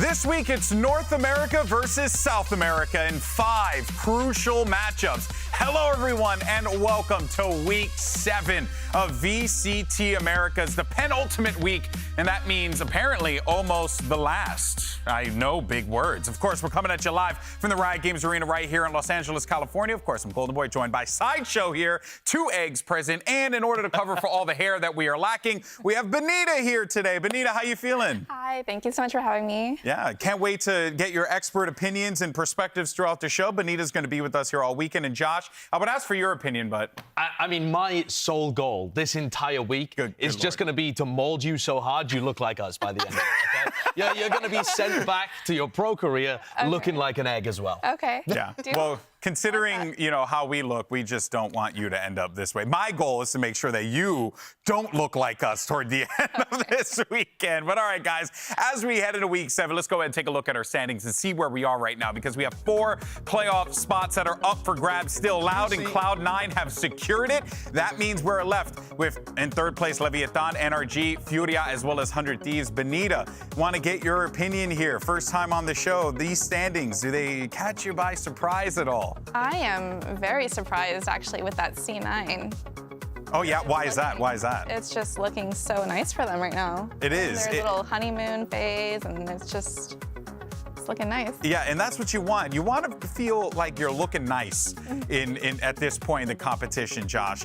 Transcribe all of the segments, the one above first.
This week, it's North America versus South America in 5 crucial matchups. Hello, everyone, and welcome to Week 7 of VCT Americas, the penultimate week, and that means apparently almost the last. I know, big words. Of course, we're coming at you live from the Riot Games Arena right here in Los Angeles, California. Of course, I'm Golden Boy, joined by Sideshow here, 2 eggs present, and in order to cover for all the hair that we are lacking, we have Benita here today. Benita, how you feeling? Hi, thank you so much for having me. Yeah, can't wait to get your expert opinions and perspectives throughout the show. Benita's going to be with us here all weekend. And Josh, I would ask for your opinion, but... I mean, my sole goal this entire week is just going to be to mold you so hard you look like us by the end of it, okay? Yeah, you're going to be sent back to your pro career looking like an egg as well. Okay. Yeah. Well, considering, you know, how we look, we just don't want you to end up this way. My goal is to make sure that you don't look like us toward the end of this weekend. But all right, guys, as we head into Week 7, let's go ahead and take a look at our standings and see where we are right now, because we have 4 playoff spots that are up for grabs still. Loud and Cloud9 have secured it. That means we're left with, in 3rd place, Leviathan, NRG, Furia, as well as 100 Thieves. Benita, want to get your opinion here. First time on the show. These standings, do they catch you by surprise at all? I am very surprised, actually, with that C9. Oh, yeah? Why is that? Why is that? It's just looking so nice for them right now. It is. Their little honeymoon phase, and it's looking nice. Yeah, and that's what you want. You want to feel like you're looking nice at this point in the competition, Josh.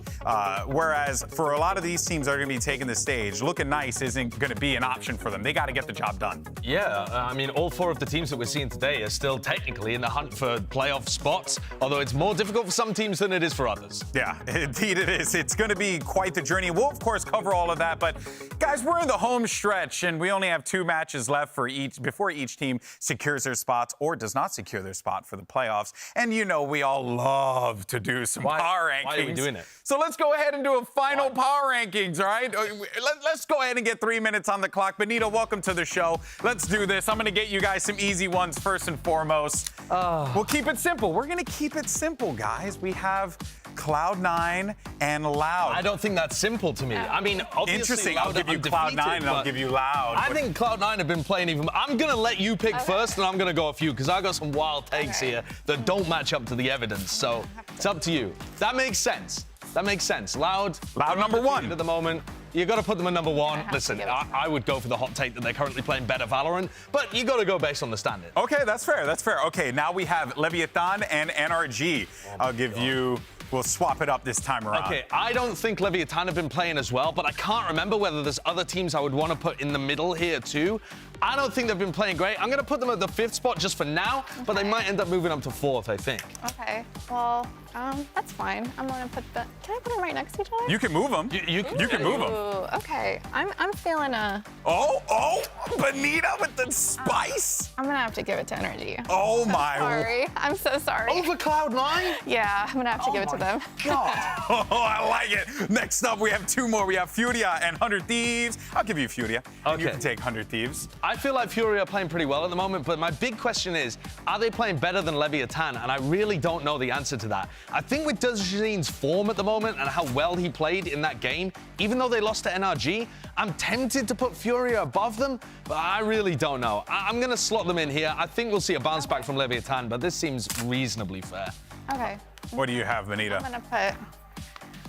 Whereas for a lot of these teams that are going to be taking the stage, looking nice isn't going to be an option for them. They got to get the job done. Yeah, I mean, all 4 of the teams that we're seeing today are still technically in the hunt for playoff spots, although it's more difficult for some teams than it is for others. Yeah, indeed it is. It's going to be quite the journey. We'll, of course, cover all of that. But, guys, we're in the home stretch, and we only have 2 matches left for before each team secures their spots or does not secure their spot for the playoffs. And you know we all love to do some power rankings. Why are we doing it? So let's go ahead and do a final power rankings, all right? Let's go ahead and get 3 minutes on the clock. Benita, welcome to the show. Let's do this. I'm going to get you guys some easy ones first and foremost. We'll keep it simple. We're going to keep it simple, guys. We have Cloud9 and Loud. I don't think that's simple to me. I mean, obviously, interesting. I'll give you Cloud9 and I'll give you Loud. I think Cloud9 have been playing even... I'm going to let you pick first, and I'm going to go a few, because I got some wild takes here that don't match up to the evidence. So it's up to you. That makes sense. That makes sense. Loud number 1 at the moment. You got to put them at number 1. Listen, I would go for the hot take that they're currently playing better Valorant, but you got to go based on the standard. Okay, that's fair. That's fair. Okay, now we have Leviathan and NRG. I'll give you... We'll swap it up this time around. Okay, I don't think Leviathan have been playing as well, but I can't remember whether there's other teams I would want to put in the middle here too. I don't think they've been playing great. I'm going to put them at the 5th spot just for now, but they might end up moving up to 4th, I think. Okay, well, that's fine. I'm going to put the... Can I put them right next to each other? You can move them. You can move them. Okay, I'm feeling a... Oh, Benita with the spice. I'm going to have to give it to NRG. Oh, my... Sorry. I'm so sorry. Over Cloud9? Yeah, I'm going to have to give it to them. God. Oh, I like it. Next up, we have 2 more. We have Furia and 100 Thieves. I'll give you Furia. Okay. You can take 100 Thieves. I feel like Furia are playing pretty well at the moment, but my big question is, are they playing better than Leviathan? And I really don't know the answer to that. I think with Dezhazin's form at the moment and how well he played in that game, even though they lost to NRG, I'm tempted to put Furia above them, but I really don't know. I'm going to slot them in here. I think we'll see a bounce back from Leviathan, but this seems reasonably fair. Okay. What do you have, Benita? I'm going to put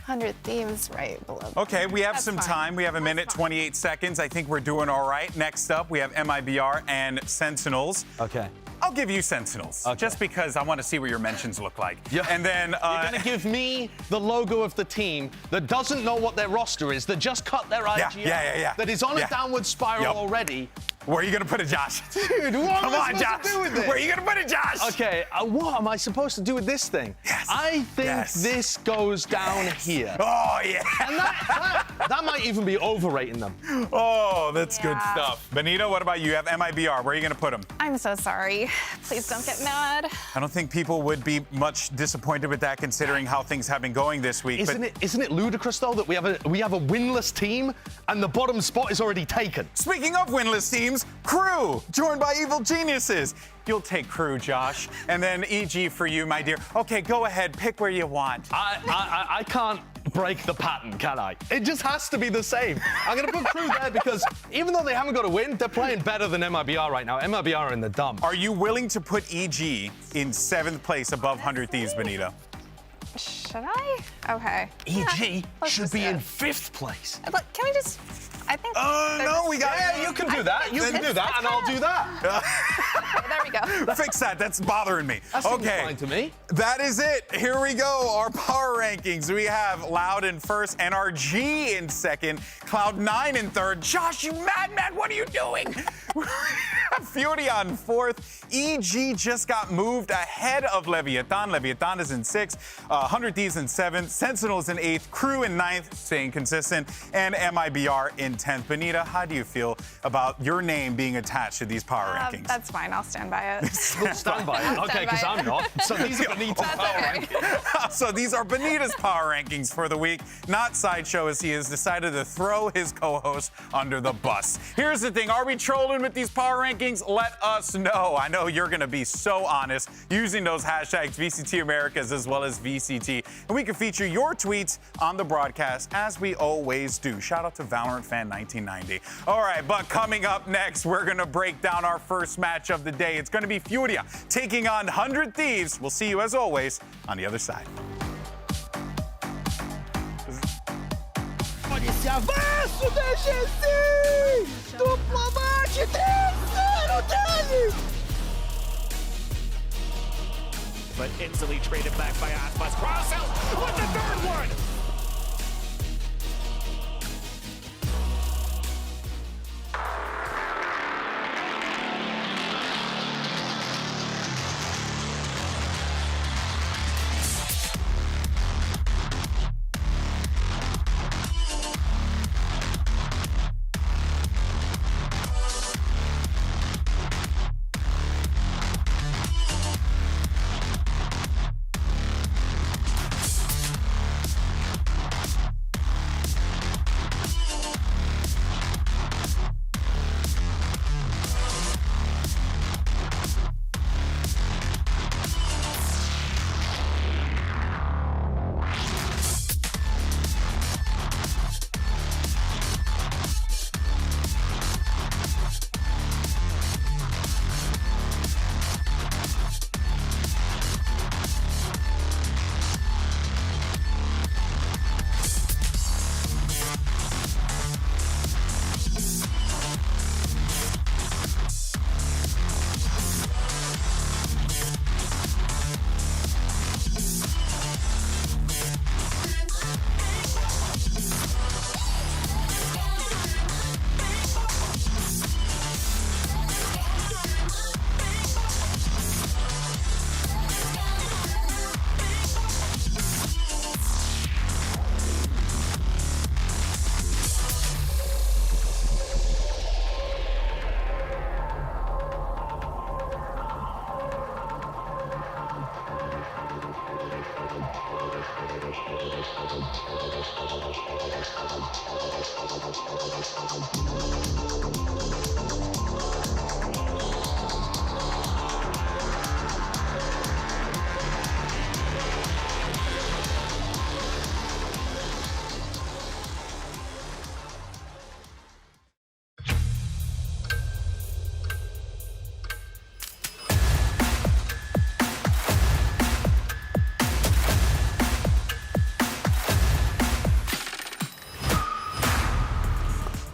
100 Thieves right below. Okay, we have some time. We have a minute, 28 seconds. I think we're doing all right. Next up, we have MIBR and Sentinels. Okay. I'll give you Sentinels, just because I want to see what your mentions look like. Yeah. And then... You're going to give me the logo of the team that doesn't know what their roster is, that just cut their IGL, that is on a downward spiral already. Where are you going to put it, Josh? Dude, what am I supposed to do with this? Where are you going to put it, Josh? Okay, what am I supposed to do with this thing? Yes. I think this goes down here. Oh, yeah. And that might even be overrating them. Oh, that's good stuff. Benita, what about you? You have MIBR. Where are you going to put them? I'm so sorry. Please don't get mad. I don't think people would be much disappointed with that, considering how things have been going this week. Isn't it ludicrous, though, that we have a winless team and the bottom spot is already taken? Speaking of winless teams, Crew, joined by Evil Geniuses. You'll take Crew, Josh. And then EG for you, my dear. Okay, go ahead. Pick where you want. I can't break the pattern, can I? It just has to be the same. I'm going to put Crew there because even though they haven't got a win, they're playing better than MIBR right now. MIBR are in the dump. Are you willing to put EG in 7th place above 100 Thieves, Benita? Should I? Okay. EG Let's should just be do in it. 5th place. Look, can we just? I think. No, we got. Yeah, you can do that. You can do that, and I'll do that. Okay, there we go. Fix that. That's bothering me. That seems fine to me. That is it. Here we go. Our power rankings. We have Loud in 1st, NRG in 2nd, Cloud9 in 3rd. Josh, you madman, what are you doing? Furia in 4th. EG just got moved ahead of Leviathan. Leviathan is in 6th. 100 Thieves in 7th. Sentinels in 8th. Crew in 9th, staying consistent. And MIBR in 10th. Benita, how do you feel about your name being attached to these power rankings? That's fine. I'll stand by it. We'll stand by it. Okay, because I'm not. So these are Benita's power rankings. So these are Benita's power rankings for the week, not Sideshow, as he has decided to throw his co-host under the bus. Here's the thing. Are we trolling with these power rankings? Let us know. I know you're going to be so honest using those hashtags VCT Americas as well as VCT. And we can feature your tweets on the broadcast as we always do. Shout out to Valorant Fan 1990. All right, but coming up next, we're going to break down our first match of the day. It's going to be Furia taking on 100 Thieves. We'll see you as always on the other side. Olha esse avanço da GC! Duplo mate 3-0 dele! But instantly traded back by Atmas. Cross out with the 3rd one!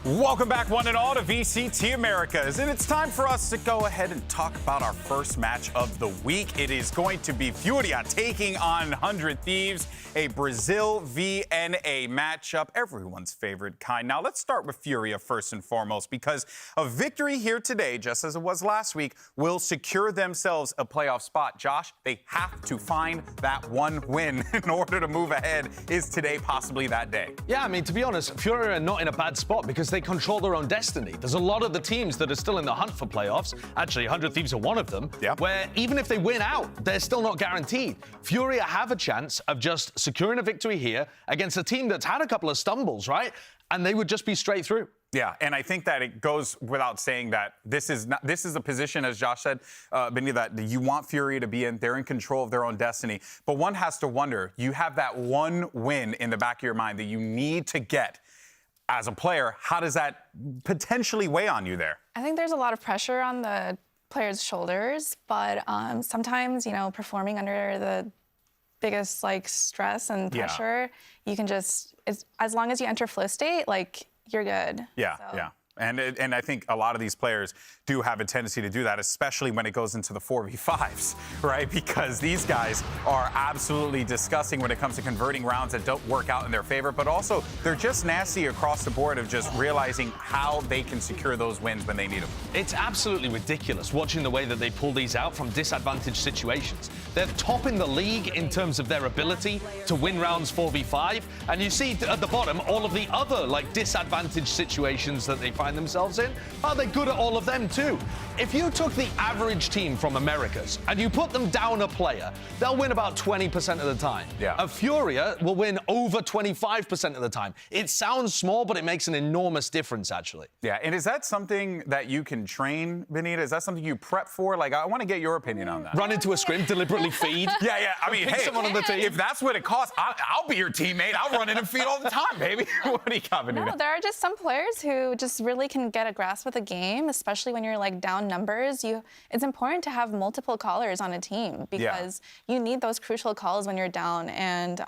Welcome back, one and all, to VCT Americas. And it's time for us to go ahead and talk about our first match of the week. It is going to be Furia taking on 100 Thieves, a Brazil VNA matchup, everyone's favorite kind. Now, let's start with Furia first and foremost, because a victory here today, just as it was last week, will secure themselves a playoff spot. Josh, they have to find that one win in order to move ahead. Is today possibly that day? Yeah, I mean, to be honest, Furia are not in a bad spot because they control their own destiny. There's a lot of the teams that are still in the hunt for playoffs. Actually, 100 Thieves are one of them, where even if they win out, they're still not guaranteed. Furia have a chance of just securing a victory here against a team that's had a couple of stumbles, right? and they would just be straight through. Yeah, and I think that it goes without saying that this is a position, as Josh said, Benny, that you want Furia to be in. They're in control of their own destiny. But one has to wonder, you have that one win in the back of your mind that you need to get as a player. How does that potentially weigh on you there? I think there's a lot of pressure on the players' shoulders, but sometimes, you know, performing under the biggest like stress and pressure, you can just, as long as you enter flow state, like, you're good. Yeah, so. yeah. And I think a lot of these players do have a tendency to do that, especially when it goes into the 4v5s, right? Because these guys are absolutely disgusting when it comes to converting rounds that don't work out in their favor, but also they're just nasty across the board of just realizing how they can secure those wins when they need them. It's absolutely ridiculous watching the way that they pull these out from disadvantaged situations. They're top in the league in terms of their ability to win rounds 4v5, and you see at the bottom all of the other like disadvantaged situations that they find themselves in. Are they good at all of them too? If you took the average team from Americas and you put them down a player, they'll win about 20% of the time. Yeah. A Furia will win over 25% of the time. It sounds small, but it makes an enormous difference, actually. Yeah, and is that something that you can train, Benita? Is that something you prep for? Like, I want to get your opinion on that. Run into a scrim, deliberately feed. Yeah. I mean, Pick hey, someone on the team. if that's what it costs, I'll be your teammate. I'll run in and feed all the time, baby. What do you got, Benita? No, there are just some players who just really can get a grasp of the game, especially when you're like down numbers. It's important to have multiple callers on a team because you need those crucial calls when you're down, and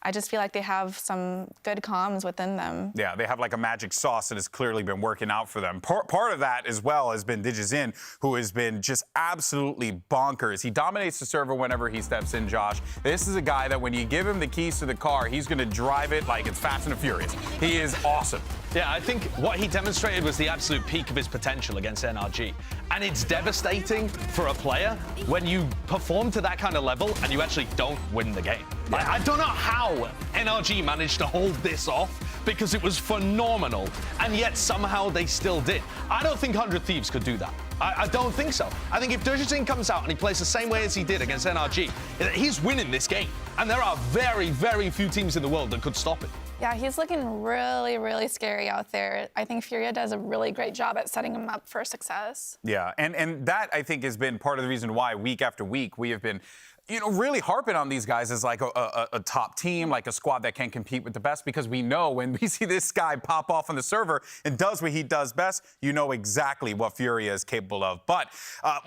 I just feel like they have some good comms within them. Yeah, they have like a magic sauce that has clearly been working out for them. Part of that as well has been Digizin, who has been just absolutely bonkers. He dominates the server whenever he steps in, Josh. This is a guy that when you give him the keys to the car, he's going to drive it like it's Fast and Furious. He is awesome. Yeah, I think what he demonstrated was the absolute peak of his potential against NRG. And it's devastating for a player when you perform to that kind of level and you actually don't win the game. Yeah. I don't know how NRG managed to hold this off because it was phenomenal, and yet somehow they still did. I don't think 100 Thieves could do that. I don't think so. I think if Digizin comes out and he plays the same way as he did against NRG, he's winning this game. And there are very, very few teams in the world that could stop it. Yeah, he's looking really, really scary out there. I think Furia does a really great job at setting him up for success. Yeah, and that, I think, has been part of the reason why week after week we have been, you know, really harping on these guys as like a top team, like a squad that can compete with the best, because we know when we see this guy pop off on the server and does what he does best, you know exactly what Furia is capable of. But,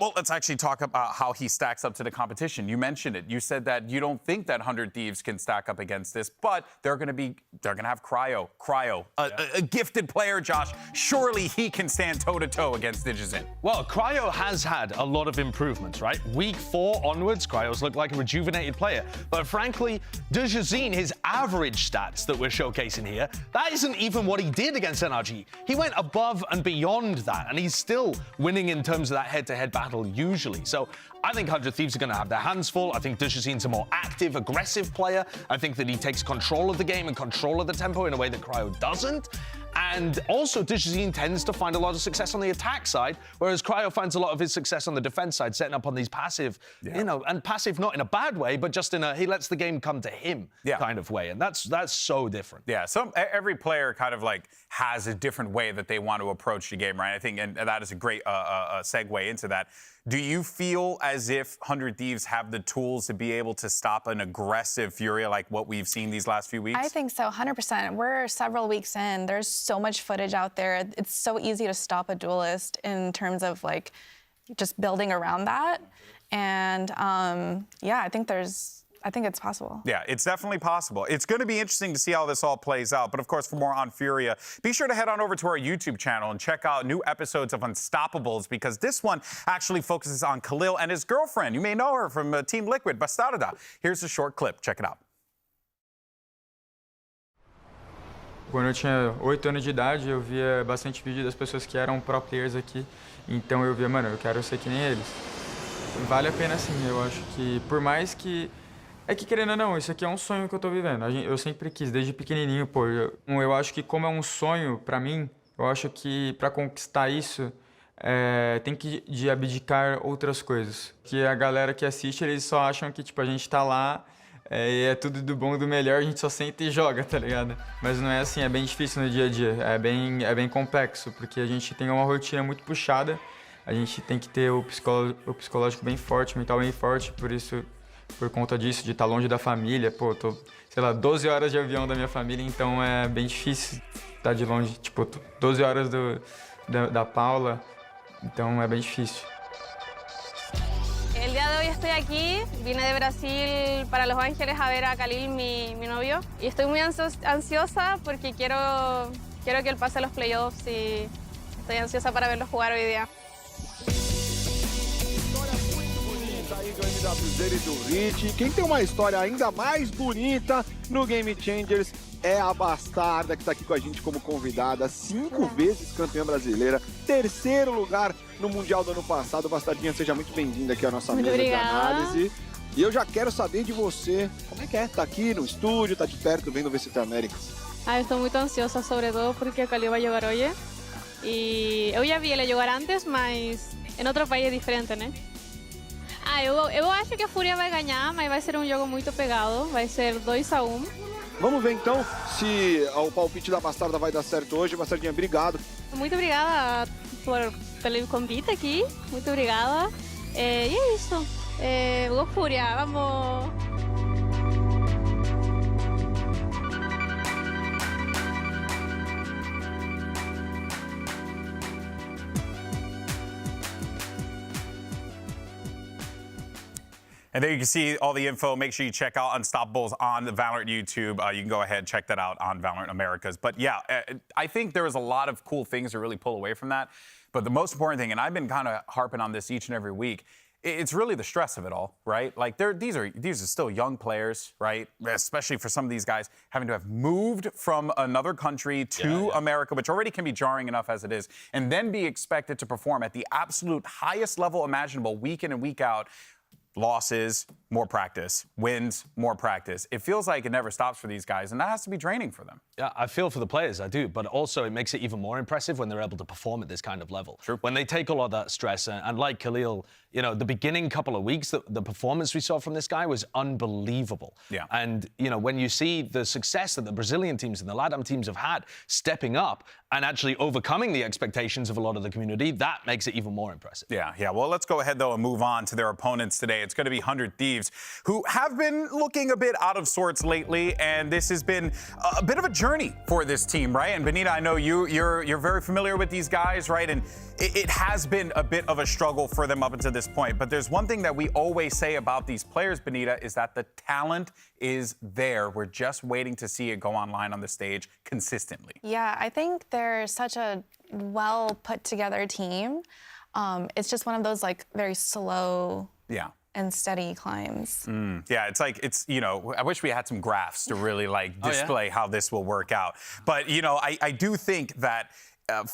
well, let's actually talk about how he stacks up to the competition. You mentioned it. You said that you don't think that 100 Thieves can stack up against this, but they're going to have Cryo, a gifted player, Josh. Surely he can stand toe-to-toe against Digizin. Well, Cryo has had a lot of improvements, right? Week 4 onwards, Cryo's look like a rejuvenated player. But frankly, Digizin, his average stats that we're showcasing here, that isn't even what he did against NRG. He went above and beyond that, and he's still winning in terms of that head-to-head battle usually. So I think 100 Thieves are going to have their hands full. I think Digizin's a more active, aggressive player. I think that he takes control of the game and control of the tempo in a way that Cryo doesn't. And also, Digizin tends to find a lot of success on the attack side, whereas Cryo finds a lot of his success on the defense side, setting up on these passive, you know, and passive not in a bad way, but just in a he lets the game come to him kind of way. And that's so different. Yeah, every player kind of like has a different way that they want to approach the game, right? I think, and that is a great segue into that. Do you feel as if 100 Thieves have the tools to be able to stop an aggressive Furia like what we've seen these last few weeks? I think so, 100%. We're several weeks in. There's so much footage out there. It's so easy to stop a duelist in terms of like just building around that. And yeah, I think it's possible. Yeah, it's definitely possible. It's going to be interesting to see how this all plays out. But of course, for more on Furia, be sure to head on over to our YouTube channel and check out new episodes of Unstoppables, because this one actually focuses on Khalil and his girlfriend. You may know her from Team Liquid, Bastarda. Here's a short clip. Check it out. Quando eu tinha 8 anos de idade, eu via bastante vídeo das pessoas que eram pro players aqui. Então eu via, mano, eu quero ser que nem eles. Vale a pena sim, eu acho que por mais que... É que, querendo ou não, isso aqui é um sonho que eu tô vivendo. Eu sempre quis, desde pequenininho, pô. Eu acho que como é um sonho pra mim, eu acho que pra conquistar isso, tem que abdicar outras coisas. Que a galera que assiste, eles só acham que, tipo, a gente tá lá e é tudo do bom e do melhor, a gente só senta e joga, tá ligado? Mas não é assim, é bem difícil no dia a dia, é bem complexo, porque a gente tem uma rotina muito puxada, a gente tem que ter o psicológico bem forte, o mental bem forte, por conta disso, de estar longe da família. Pô, tô, sei lá, 12 horas de avião da minha família, então é bem difícil estar de longe, tipo, 12 horas da Paula, então é bem difícil. El día de hoy estoy aquí, vine de Brasil para Los Ángeles a ver a Khalil, mi novio, y estoy muy ansiosa porque quiero que él pase a los playoffs y estoy ansiosa para verlo jugar hoy día. Aí do MWZ e do Rich. Quem tem uma história ainda mais bonita no Game Changers é a Bastarda, que está aqui com a gente como convidada, 5 vezes campeã brasileira, 3º lugar no Mundial do ano passado. Bastardinha, seja muito bem-vinda aqui à nossa mesa de análise. E eu já quero saber de você, como é que é? Tá aqui no estúdio, tá de perto vendo o VCT Americas? Eu estou muito ansiosa, sobre todo porque o Khalil vai jogar hoje. E eu já vi ele jogar antes, mas em outro país diferente, né? Eu acho que a Furia vai ganhar, mas vai ser um jogo muito pegado, vai ser 2-1. Vamos ver então se o palpite da Bastarda vai dar certo hoje. Bastardinha, obrigado. Muito obrigada pelo convite aqui, muito obrigada. E é isso, Go Furia, vamos! And there you can see all the info. Make sure you check out Unstoppables on the VALORANT YouTube. You can go ahead and check that out on VALORANT Americas. But yeah, I think there was a lot of cool things to really pull away from that. But the most important thing, and I've been kind of harping on this each and every week, it's really the stress of it all, right? Like these are still young players, right? Especially for some of these guys having to have moved from another country to America, which already can be jarring enough as it is, and then be expected to perform at the absolute highest level imaginable week in and week out. Losses, more practice. Wins, more practice. It feels like it never stops for these guys, and that has to be draining for them. Yeah, I feel for the players, I do, but also it makes it even more impressive when they're able to perform at this kind of level. True. When they take a lot of that stress, and like Khalil, you know, the beginning couple of weeks, the performance we saw from this guy was unbelievable. Yeah. And, you know, when you see the success that the Brazilian teams and the LATAM teams have had stepping up and actually overcoming the expectations of a lot of the community, that makes it even more impressive. Yeah. Well, let's go ahead, though, and move on to their opponents today. It's going to be 100 Thieves, who have been looking a bit out of sorts lately, and this has been a bit of a journey for this team, right? And Benita, I know you're very familiar with these guys, right? And it has been a bit of a struggle for them up until this point. But there's one thing that we always say about these players, Benita, is that the talent is there. We're just waiting to see it go online on the stage consistently. Yeah, I think they're such a well put together team. It's just one of those like very slow and steady climbs. Yeah, it's you know, I wish we had some graphs to really like display how this will work out. But you know, I do think that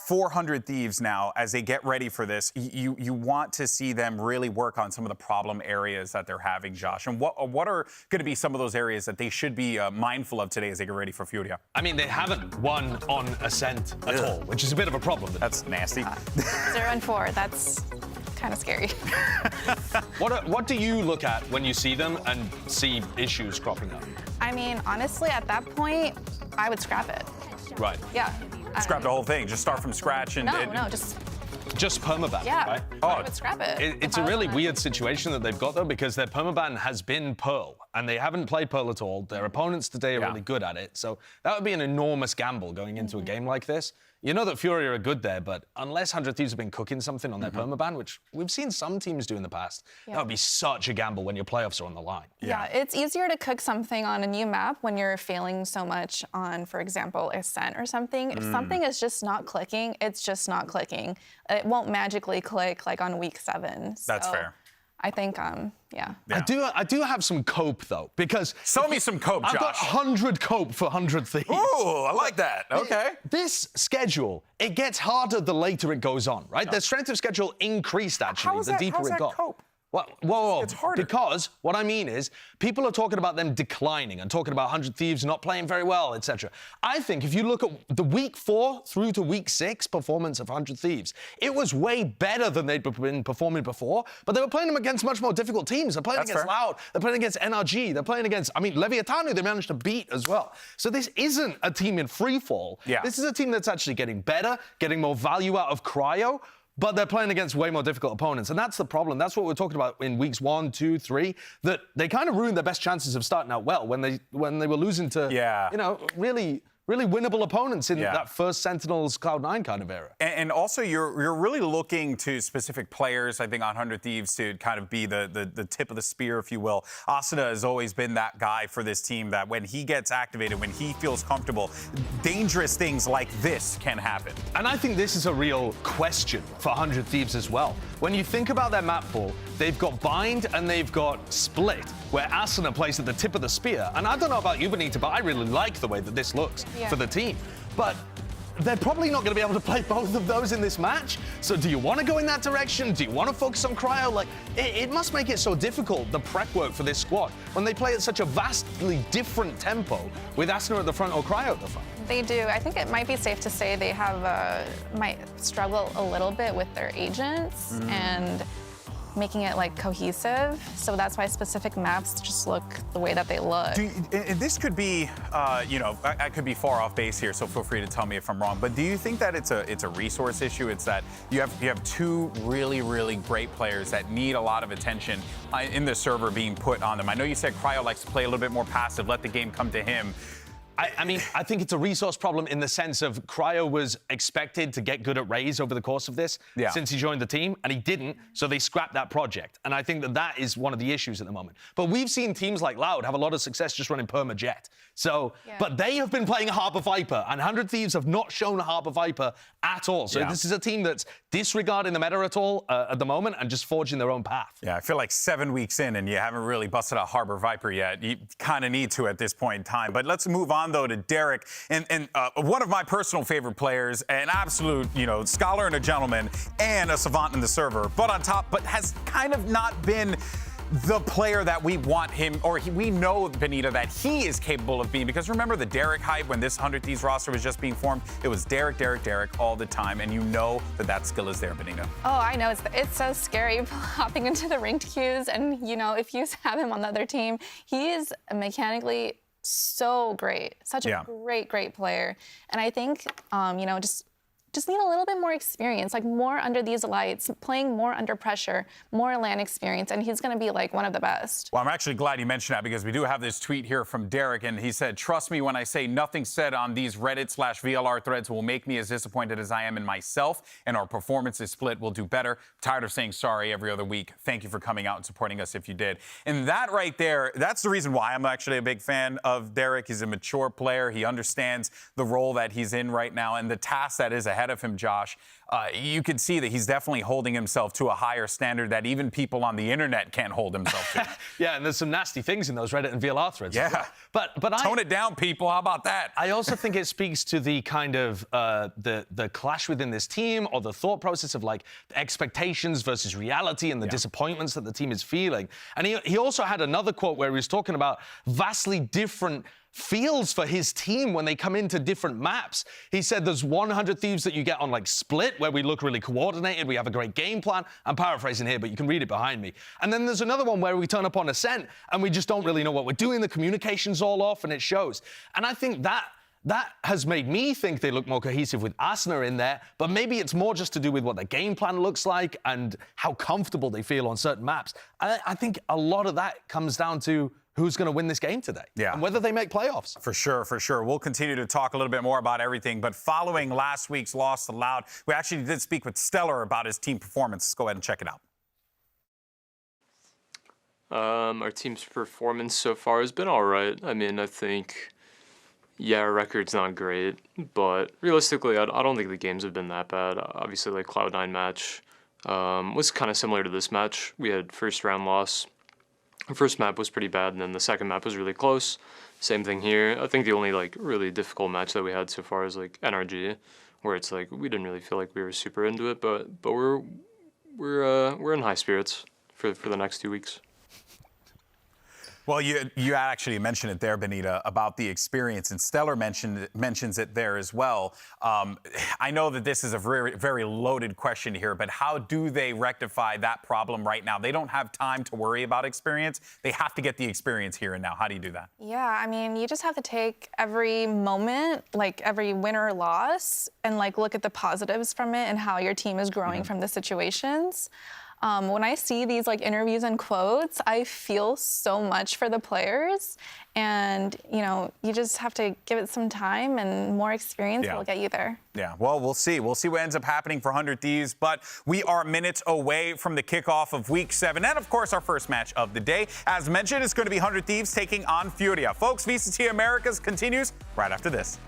400 Thieves now, as they get ready for this, you want to see them really work on some of the problem areas that they're having, Josh. And what are going to be some of those areas that they should be mindful of today as they get ready for Furia? I mean, they haven't won on Ascent at all, which is a bit of a problem. That's nasty. 0-4, that's kind of scary. What do you look at when you see them and see issues cropping up? I mean, honestly, at that point, I would scrap it. Right. Yeah. Scrap the whole thing. Just start from scratch and No, just permaban, yeah. right? I would scrap it. It's a really weird situation that they've got, though, because their permaban has been Pearl, and they haven't played Pearl at all. Their opponents today are really good at it, so that would be an enormous gamble going into a game like this. You know that Furia are good there, but unless 100 Thieves have been cooking something on their permaban, which we've seen some teams do in the past, that would be such a gamble when your playoffs are on the line. Yeah, it's easier to cook something on a new map when you're failing so much on, for example, Ascent or something. If something is just not clicking, it's just not clicking. It won't magically click like on week 7. So that's fair. I think, yeah. I do have some cope, though, because... Sell me some cope, Josh. I've got 100 cope for 100 Thieves. Ooh, I like that. Okay. This schedule, it gets harder the later it goes on, right? The strength of schedule increased, actually, the deeper it got. Cope? Well, whoa, It's harder. because what I mean is people are talking about them declining and talking about 100 Thieves not playing very well, etc. I think if you look at the week 4 through to week 6 performance of 100 Thieves, it was way better than they'd been performing before, but they were playing them against much more difficult teams. They're playing That's against fair. Loud, they're playing against NRG, they're playing against, Leviathan, who they managed to beat as well. So this isn't a team in free fall. Yeah. This is a team that's actually getting better, getting more value out of Cryo, but they're playing against way more difficult opponents. And that's the problem. That's what we're talking about in weeks 1, 2, 3, that they kind of ruined their best chances of starting out well when they were losing to, really winnable opponents in that first Sentinels Cloud9 kind of era. And also, you're really looking to specific players, I think, on 100 Thieves to kind of be the tip of the spear, if you will. Asuna has always been that guy for this team that when he gets activated, when he feels comfortable, dangerous things like this can happen. And I think this is a real question for 100 Thieves as well. When you think about their map pool, they've got Bind and they've got Split, where Asuna plays at the tip of the spear. And I don't know about you, Benita, but I really like the way that this looks for the team. But they're probably not going to be able to play both of those in this match. So do you want to go in that direction? Do you want to focus on Cryo? Like, it must make it so difficult, the prep work for this squad, when they play at such a vastly different tempo with Asuna at the front or Cryo at the front. They do. I think it might be safe to say they have might struggle a little bit with their agents and making it like cohesive. So that's why specific maps just look the way that they look. And this could be, I could be far off base here, so feel free to tell me if I'm wrong. But do you think that it's a resource issue? It's that you have two really, really great players that need a lot of attention in the server being put on them. I know you said Cryo likes to play a little bit more passive, let the game come to him. I mean, I think it's a resource problem in the sense of Cryo was expected to get good at Raze over the course of this since he joined the team, and he didn't, so they scrapped that project. And I think that is one of the issues at the moment. But we've seen teams like Loud have a lot of success just running Permajet. So, but they have been playing Harbor Viper, and 100 Thieves have not shown Harbor Viper at all. So this is a team that's disregarding the meta at all at the moment and just forging their own path. Yeah, I feel like 7 weeks in and you haven't really busted out Harbor Viper yet. You kind of need to at this point in time. But let's move on, though, to Derek. And one of my personal favorite players, an absolute, scholar and a gentleman, and a savant in the server. But on top, but has kind of not been the player that we want him, or we know, Benita, that he is capable of being. Because remember the Derek hype when this 100 Thieves roster was just being formed? It was Derek, Derek, Derek all the time. And you know that skill is there, Benita. Oh, I know. It's so scary hopping into the ranked queues. And, if you have him on the other team, he is mechanically so great. Such a great player. And I think, just need a little bit more experience, like more under these lights, playing more under pressure, more LAN experience, and he's going to be like one of the best. Well, I'm actually glad you mentioned that because we do have this tweet here from Derek, and he said, "Trust me when I say nothing said on these Reddit/VLR threads will make me as disappointed as I am in myself, and our performance is Split. We'll do better. Tired of saying sorry every other week. Thank you for coming out and supporting us if you did." And that right there, that's the reason why I'm actually a big fan of Derek. He's a mature player. He understands the role that he's in right now and the task that is ahead of him, Josh. You can see that he's definitely holding himself to a higher standard that even people on the internet can't hold himself to. Yeah, and there's some nasty things in those Reddit and VLR threads. Yeah. But tone it down, people. How about that? I also think it speaks to the kind of the clash within this team, or the thought process of like expectations versus reality and the disappointments that the team is feeling. And he also had another quote where he was talking about vastly different feels for his team when they come into different maps. He said there's 100 Thieves that you get on like Split, where we look really coordinated, we have a great game plan. I'm paraphrasing here, but you can read it behind me. And then there's another one where we turn up on Ascent and we just don't really know what we're doing. The communication's all off and it shows. And I think that has made me think they look more cohesive with Asuna in there, but maybe it's more just to do with what their game plan looks like and how comfortable they feel on certain maps. I think a lot of that comes down to who's going to win this game today and whether they make playoffs. For sure, for sure. We'll continue to talk a little bit more about everything, but following last week's loss to Loud, we actually did speak with Stellar about his team performance. Let's go ahead and check it out. Our team's performance so far has been all right. I mean, I think, our record's not great, but realistically, I don't think the games have been that bad. Obviously, like Cloud9 match was kind of similar to this match. We had first round loss. The first map was pretty bad, and then the second map was really close. Same thing here. I think the only like really difficult match that we had so far is like NRG, where it's like we didn't really feel like we were super into it, but we're in high spirits for the next 2 weeks. Well, you actually mentioned it there, Benita, about the experience, and Stellar mentions it there as well. I know that this is a very, very loaded question here, but how do they rectify that problem right now? They don't have time to worry about experience. They have to get the experience here and now. How do you do that? Yeah, I mean, you just have to take every moment, like every win or loss, and like look at the positives from it and how your team is growing from the situations. When I see these like interviews and quotes, I feel so much for the players, and you know, you just have to give it some time, and more experience will get you there. Yeah, well, we'll see. We'll see what ends up happening for 100 Thieves, but we are minutes away from the kickoff of Week 7, and of course, our first match of the day. As mentioned, it's going to be 100 Thieves taking on Furia. Folks, VCT Americas continues right after this.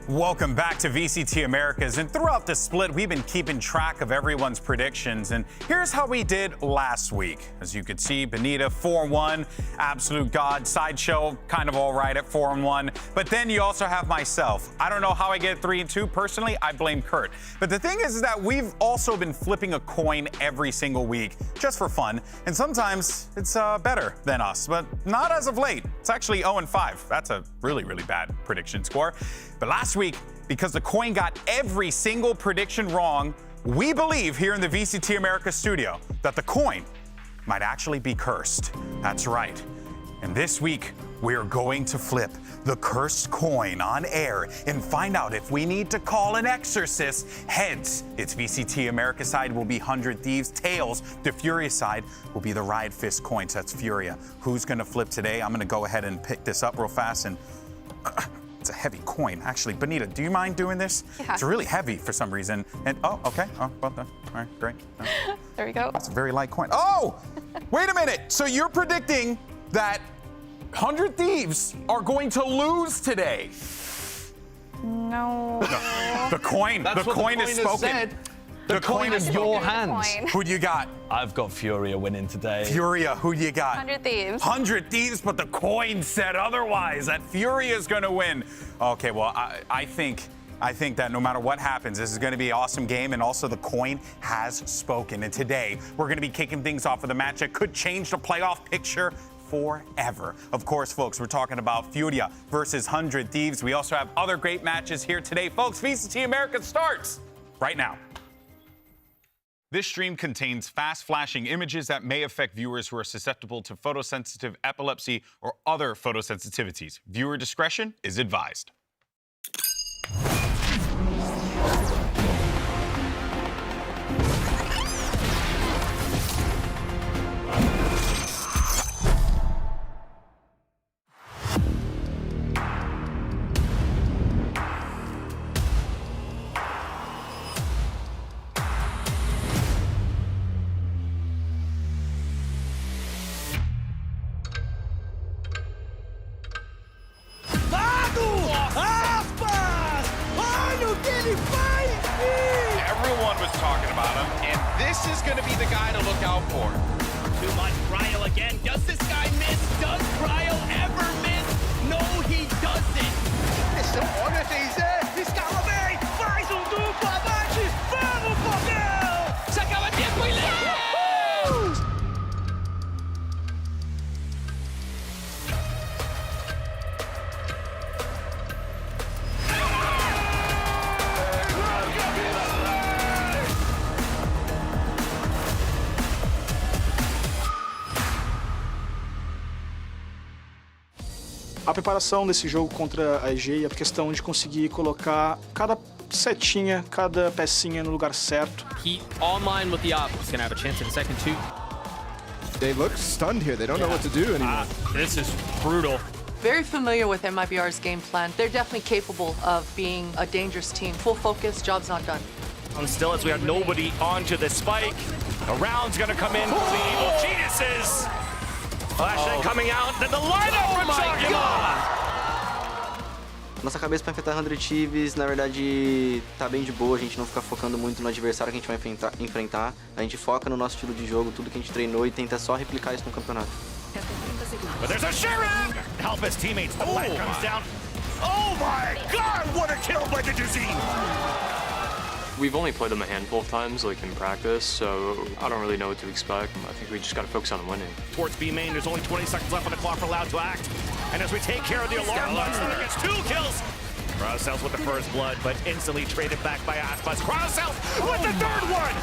Welcome back to VCT Americas, and throughout the split, we've been keeping track of everyone's predictions, and here's how we did last week. As you could see, Benita 4-1, absolute god. Sideshow kind of all right at 4-1, but then you also have myself. I don't know how I get 3-2. Personally, I blame Kurt. But the thing is that we've also been flipping a coin every single week just for fun, and sometimes it's better than us, but not as of late. It's actually 0-5. That's a really, really bad prediction score. But last week, because the coin got every single prediction wrong, we believe here in the VCT America studio that the coin might actually be cursed. That's right. And this week, we're going to flip the cursed coin on air and find out if we need to call an exorcist. Heads, it's VCT America side will be 100 Thieves. Tails, the Furia side will be the Riot Fist coins. That's Furia. Who's going to flip today? I'm going to go ahead and pick this up real fast and... It's a heavy coin. Actually, Benita, do you mind doing this? Yeah. It's really heavy for some reason. And oh, okay. Oh, well done. All right, great. There we go. It's a very light coin. Oh, wait a minute. So you're predicting that 100 Thieves are going to lose today? No. The coin. That's the what coin the is coin has spoken. said. The coin is your hands. Who do you got? I've got Furia winning today. Furia. Who do you got? 100 Thieves. 100 Thieves, but the coin said otherwise. That Furia is going to win. Okay, well, I think I think that no matter what happens, this is going to be an awesome game, and also the coin has spoken. And today, we're going to be kicking things off with a match that could change the playoff picture forever. Of course, folks, we're talking about Furia versus 100 Thieves. We also have other great matches here today. Folks, VCT Americas starts right now. This stream contains fast-flashing images that may affect viewers who are susceptible to photosensitive epilepsy or other photosensitivities. Viewer discretion is advised. Everyone was talking about him, and this is going to be the guy to look out for. Too much Cryo again. Does this guy miss? Does Cryo ever miss? No, he doesn't. Olha a Teizé, escala bem, faz duplo abate, vamos, Fogão! Se acaba tempo e leva! A preparação desse jogo contra a EG e a questão de conseguir colocar cada setinha, cada pecinha no lugar certo. He online with the op. He's gonna have a chance in second two. They look stunned here. They don't know what to do anymore. This is brutal. Very familiar with MIBR's game plan. They're definitely capable of being a dangerous team. Full focus, job's not done. And still, as we have nobody onto the spike, the round's gonna come in for the Evil Geniuses. Flashing coming out, then the lineup from Chagima! Nossa cabeça para enfrentar 100 Thieves, na verdade, tá bem de boa. A gente não fica focando muito no adversário que a gente vai enfrentar. A gente foca no nosso estilo de jogo, tudo que a gente treinou e tenta só replicar isso no campeonato. But there's a Sheriff! Help his teammates, the flag comes down. Oh my god, what a kill by the Dizine! We've only played them a handful of times, like in practice, so I don't really know what to expect. I think we just gotta focus on winning. Towards B main, there's only 20 seconds left on the clock for Loud to act. And as we take care of the alarm box, there gets 2 kills. Crowsells with the first blood, but instantly traded back by Aspas. Crowsells with the third one!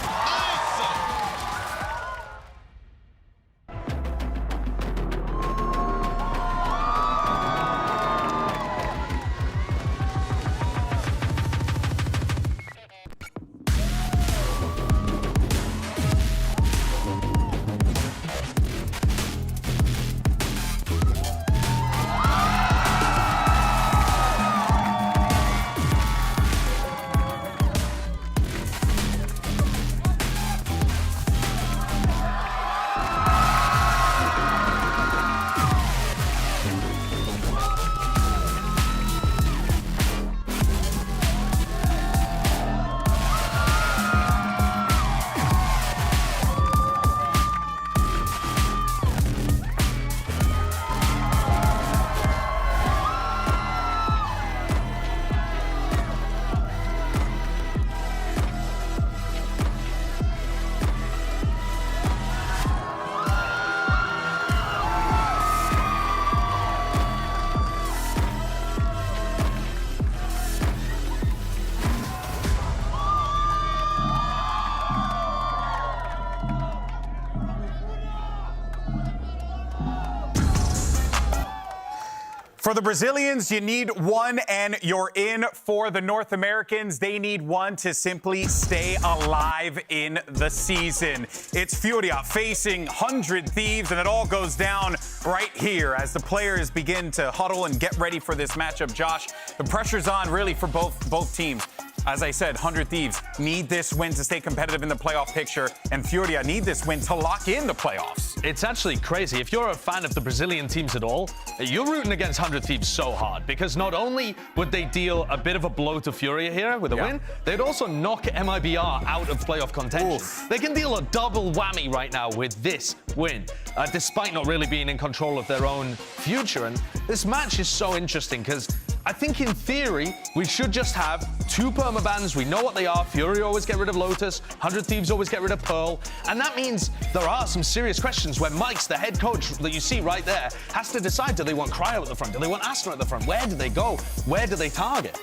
For the Brazilians, you need one and you're in. For the North Americans, they need one to simply stay alive in the season. It's Furia facing 100 Thieves, and it all goes down right here as the players begin to huddle and get ready for this matchup. Josh, the pressure's on really for both teams. As I said, 100 Thieves need this win to stay competitive in the playoff picture, and Furia need this win to lock in the playoffs. It's actually crazy. If you're a fan of the Brazilian teams at all, you're rooting against 100 Thieves so hard, because not only would they deal a bit of a blow to Furia here with a win, they'd also knock MIBR out of playoff contention. Oof. They can deal a double whammy right now with this win, despite not really being in control of their own future. And this match is so interesting because I think in theory, we should just have 2 permabans. We know what they are. Furia always get rid of Lotus. 100 Thieves always get rid of Pearl. And that means there are some serious questions where Mike's, the head coach that you see right there, has to decide, do they want Cryo at the front? Do they want Astra at the front? Where do they go? Where do they target?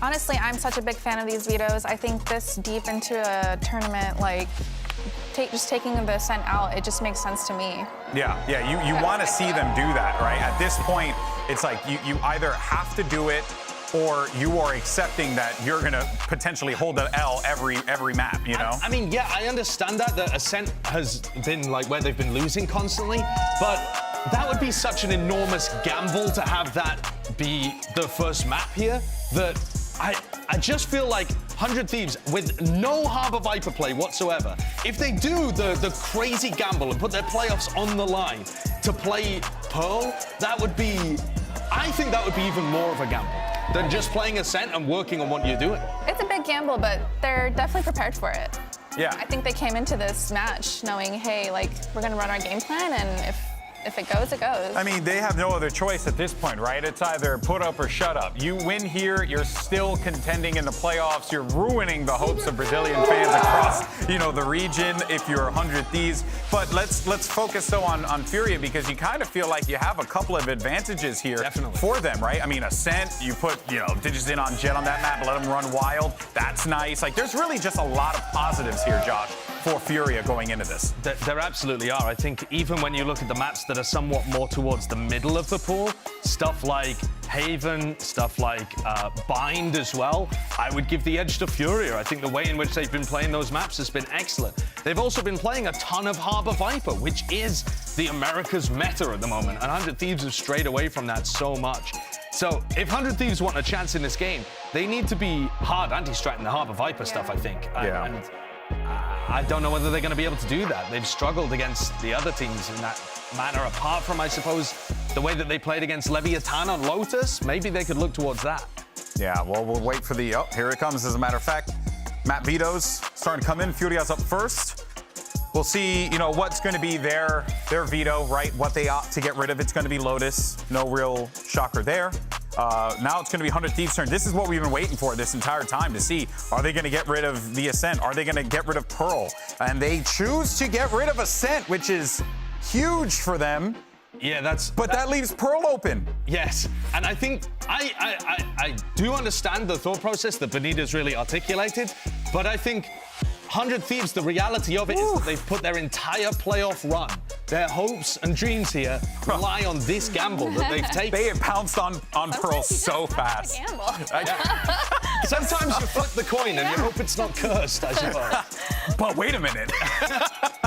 Honestly, I'm such a big fan of these vetoes. I think this deep into a tournament, like, just taking the Ascent out, it just makes sense to me. Yeah, you want to see them do that, right? At this point, it's like you either have to do it or you are accepting that you're going to potentially hold an L every map, you know? I mean, yeah, I understand that Ascent has been like where they've been losing constantly, but that would be such an enormous gamble to have that be the first map here that I just feel like 100 Thieves, with no Harbor Viper play whatsoever, if they do the crazy gamble and put their playoffs on the line to play Pearl, that would be, I think that would be even more of a gamble than just playing Ascent and working on what you're doing. It's a big gamble, but they're definitely prepared for it. Yeah. I think they came into this match knowing, hey, like, we're gonna run our game plan, and if it goes, it goes. I mean, they have no other choice at this point, right? It's either put up or shut up. You win here, you're still contending in the playoffs. You're ruining the hopes of Brazilian fans across, the region if you're 100 Thieves. But let's focus though on Furia, because you kind of feel like you have a couple of advantages here for them, right? I mean, Ascent, you put Digits in on Jet on that map, let them run wild. That's nice. Like, there's really just a lot of positives here, Josh, for Furia going into this. There absolutely are. I think even when you look at the maps that are somewhat more towards the middle of the pool, stuff like Haven, stuff like Bind as well, I would give the edge to Furia. I think the way in which they've been playing those maps has been excellent. They've also been playing a ton of Harbor Viper, which is the Americas meta at the moment, and 100 Thieves have strayed away from that so much. So if 100 Thieves want a chance in this game, they need to be hard anti-stratting the Harbor Viper stuff, I think. Yeah. And I don't know whether they're going to be able to do that. They've struggled against the other teams in that manner, apart from, I suppose, the way that they played against Leviathan on Lotus. Maybe they could look towards that. Yeah, well, we'll wait for the, here it comes, as a matter of fact. Map vetoes starting to come in. Furia's up first. We'll see, what's going to be their veto, right? What they opt to get rid of. It's going to be Lotus. No real shocker there. Now it's going to be 100 Thieves' turn. This is what we've been waiting for this entire time to see. Are they going to get rid of the Ascent? Are they going to get rid of Pearl? And they choose to get rid of Ascent, which is huge for them. Yeah, But that leaves Pearl open. Yes, and I think I do understand the thought process that Benita's really articulated, but I think 100 Thieves, the reality of it is that they've put their entire playoff run, their hopes and dreams here rely on this gamble that they've taken. They have pounced on Pearl so fast. Sometimes you flip the coin and you hope it's not cursed, I suppose. But wait a minute.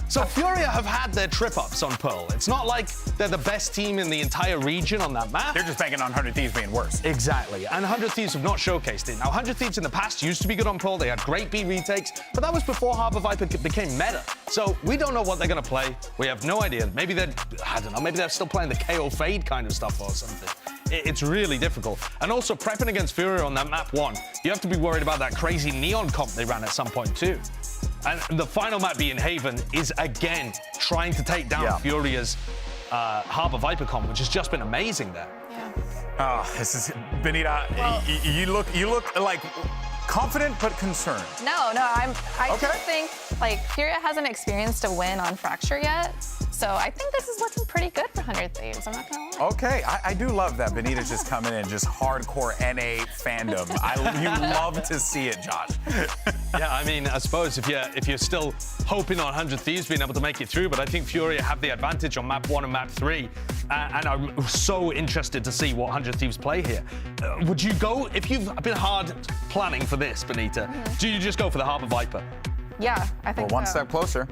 So Furia have had their trip-ups on Pearl. It's not like they're the best team in the entire region on that map. They're just banking on 100 Thieves being worse. Exactly, and 100 Thieves have not showcased it. Now, 100 Thieves in the past used to be good on Pearl. They had great B retakes, but that was before Harbor Viper became meta. So we don't know what they're going to play. We have no idea. Maybe they're still playing the KO Fade kind of stuff or something. It's really difficult. And also, prepping against Furia on that map 1, you have to be worried about that crazy Neon comp they ran at some point too. And the final map being Haven is, again, trying to take down Furia's Harbor Viper comp, which has just been amazing there. Yeah. Oh, this is, Benita, well, you look like confident but concerned. No, I just think, like, Furia hasn't experienced a win on Fracture yet. So I think this is looking pretty good for 100 Thieves, I'm not gonna lie. Okay, I do love that Benita's just coming in, just hardcore NA fandom. You love to see it, Josh. Yeah, I mean, I suppose if you're still hoping on 100 Thieves being able to make it through, but I think Furia have the advantage on map 1 and map 3, and I'm so interested to see what 100 Thieves play here. Would you go, if you've been hard planning for this, Benita, do you just go for the Harbor Viper? Yeah, I think one step closer.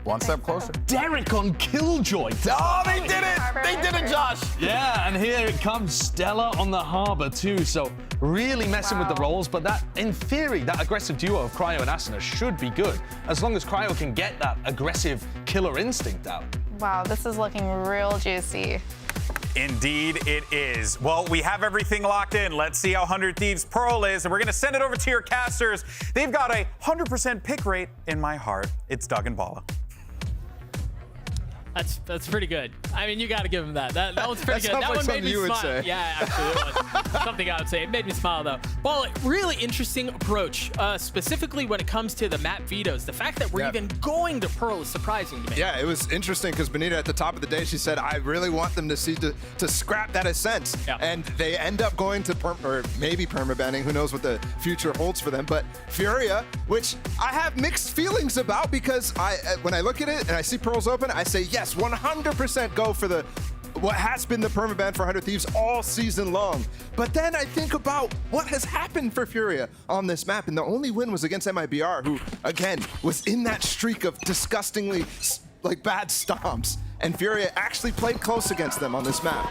One step closer. Derek on Killjoy. Oh, they did it! They did it, Josh! Yeah, and here it comes. Stella on the Harbor, too. So really messing with the rolls, but that, in theory, that aggressive duo of Cryo and Asuna should be good, as long as Cryo can get that aggressive killer instinct out. Wow, this is looking real juicy. Indeed it is. Well, we have everything locked in. Let's see how 100 Thieves Pearl is, and we're going to send it over to your casters. They've got a 100% pick rate in my heart. It's Doug and Bala. That's pretty good. I mean, you got to give him that. That one's pretty good. That like one made me something you would smile. say. Yeah, absolutely. Something I would say. It made me smile though. Well, really interesting approach, specifically when it comes to the map vetoes. The fact that we're even going to Pearl is surprising to me. Yeah, it was interesting because Benita at the top of the day, she said, I really want them to see to scrap that Ascent. Yeah. And they end up going to or maybe permabanning. Who knows what the future holds for them. But Furia, which I have mixed feelings about because when I look at it and I see Pearls open, I say, yes, 100% go for what has been the permaban for 100 Thieves all season long. But then I think about what has happened for Furia on this map, and the only win was against MIBR, who, again, was in that streak of disgustingly bad stomps, and Furia actually played close against them on this map.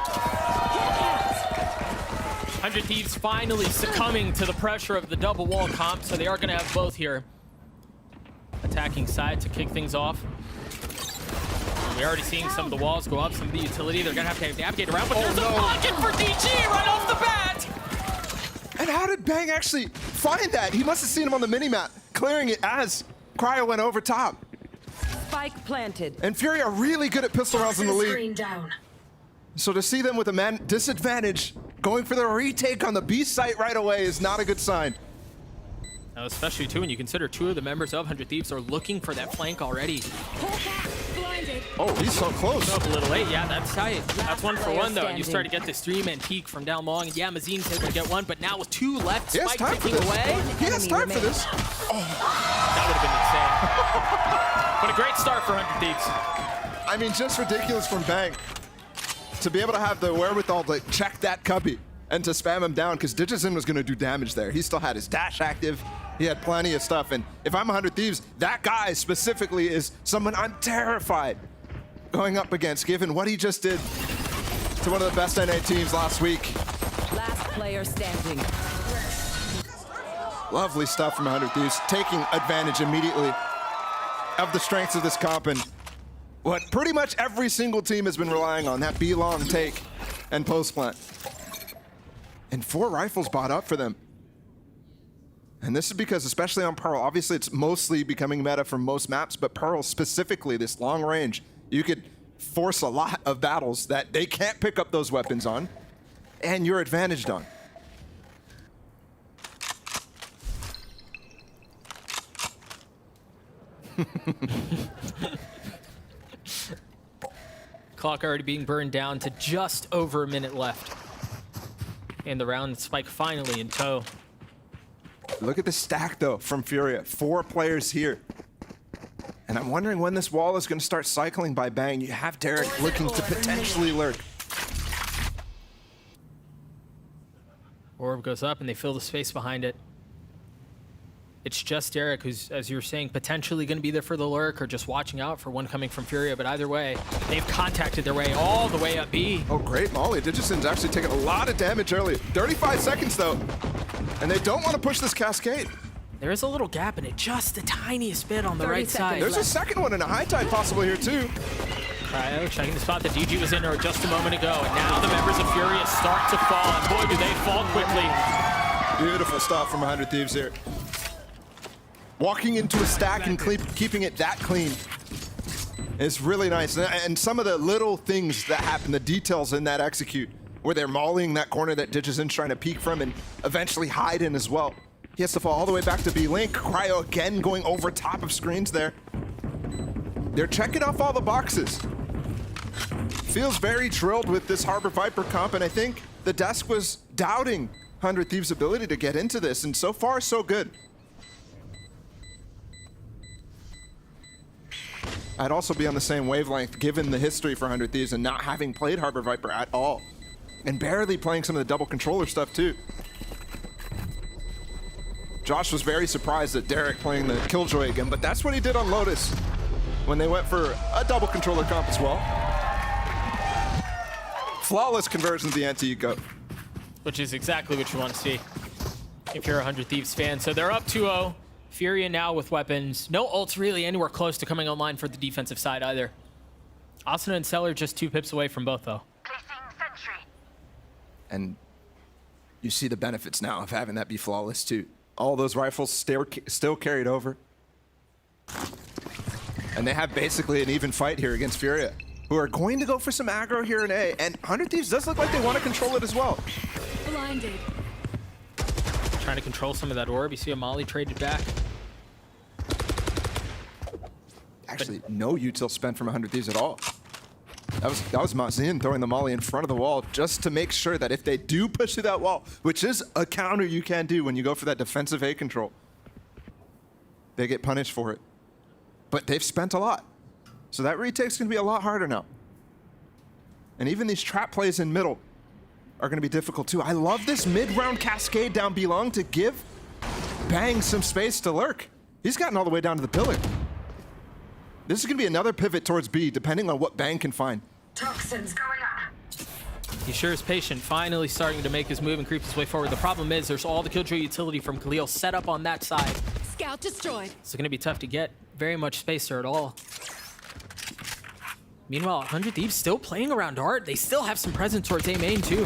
100 Thieves finally succumbing to the pressure of the double wall comp, so they are going to have both here. Attacking side to kick things off. We're already seeing some of the walls go up, some of the utility. They're going to have to navigate around, but there's a pocket for DG right off the bat! And how did Bang actually find that? He must have seen him on the minimap, clearing it as Cryo went over top. Spike planted. And Fury are really good at pistol rounds in the league. Down. So to see them with a disadvantage, going for the retake on the B site right away is not a good sign. Now, especially too when you consider two of the members of 100 Thieves are looking for that flank already. Oh, he's so close. Up a little late. Yeah, that's tight. That's one for one, though. And you start to get the stream and peek from down long. And yeah, Mazin's able to get one, but now with two left, Spike picking away. He has time for this. That would have been insane. But a great start for 100 Thieves. I mean, just ridiculous from Bang to be able to have the wherewithal to check that cubby and to spam him down, because Digizin was going to do damage there. He still had his dash active. He had plenty of stuff. And if I'm 100 Thieves, that guy specifically is someone I'm terrified going up against, given what he just did to one of the best NA teams last week. Last player standing. Lovely stuff from 100 Thieves, taking advantage immediately of the strengths of this comp and what pretty much every single team has been relying on, that B-long take and post-plant. And 4 rifles bought up for them. And this is because, especially on Pearl, obviously it's mostly becoming meta for most maps, but Pearl specifically, this long range, you could force a lot of battles that they can't pick up those weapons on, and you're advantaged on. Clock already being burned down to just over a minute left. And the round, Spike finally in tow. Look at the stack, though, from Furia. 4 players here. And I'm wondering when this wall is going to start cycling by Bang. You have Derek looking to potentially lurk. Orb goes up and they fill the space behind it. It's just Derek who's, as you were saying, potentially going to be there for the lurk or just watching out for one coming from Furia. But either way, they've contacted their way all the way up B. Oh, great molly. Digizin's actually taking a lot of damage early. 35 seconds, though. And they don't want to push this cascade. There is a little gap in it, just the tiniest bit on the right side. There's a second one in a high tide possible here, too. Cryo checking the spot that DG was in there just a moment ago. And now the members of Furia start to fall. And boy, do they fall quickly. Beautiful stuff from 100 Thieves here. Walking into a stack and keeping it that clean is really nice. And some of the little things that happen, the details in that execute, where they're mauling that corner that Digizin's trying to peek from and eventually hide in as well. He has to fall all the way back to B-Link. Cryo again going over top of screens there. They're checking off all the boxes. Feels very drilled with this Harbor Viper comp, and I think the desk was doubting 100 Thieves' ability to get into this, and so far, so good. I'd also be on the same wavelength given the history for 100 Thieves and not having played Harbor Viper at all. And barely playing some of the double controller stuff too. Josh was very surprised at Derek playing the Killjoy again, but that's what he did on Lotus when they went for a double controller comp as well. Flawless conversion to the anti-eco. Which is exactly what you want to see if you're a 100 Thieves fan. So they're up 2-0. Furia now with weapons. No ults really anywhere close to coming online for the defensive side either. Asuna and Seller just 2 pips away from both though. And you see the benefits now of having that be flawless too. All those rifles still carried over. And they have basically an even fight here against Furia. who are going to go for some aggro here in A, and 100 Thieves does look like they want to control it as well. Blinded. Trying to control some of that orb. You see a Molly traded back. Actually, no util spent from 100 Thieves at all. That was Mazin throwing the Molly in front of the wall just to make sure that if they do push through that wall, which is a counter you can do when you go for that defensive A control, they get punished for it. But they've spent a lot. So that retake's gonna be a lot harder now. And even these trap plays in middle are gonna be difficult too. I love this mid-round cascade down B-long to give Bang some space to lurk. He's gotten all the way down to the pillar. This is gonna be another pivot towards B, depending on what Bang can find. Toxins going up. He sure is patient, finally starting to make his move and creep his way forward. The problem is there's all the Killjoy utility from Khalil set up on that side. Scout destroyed. It's gonna be tough to get very much space there at all. Meanwhile, 100 Thieves still playing around Art. They still have some presence towards A main too.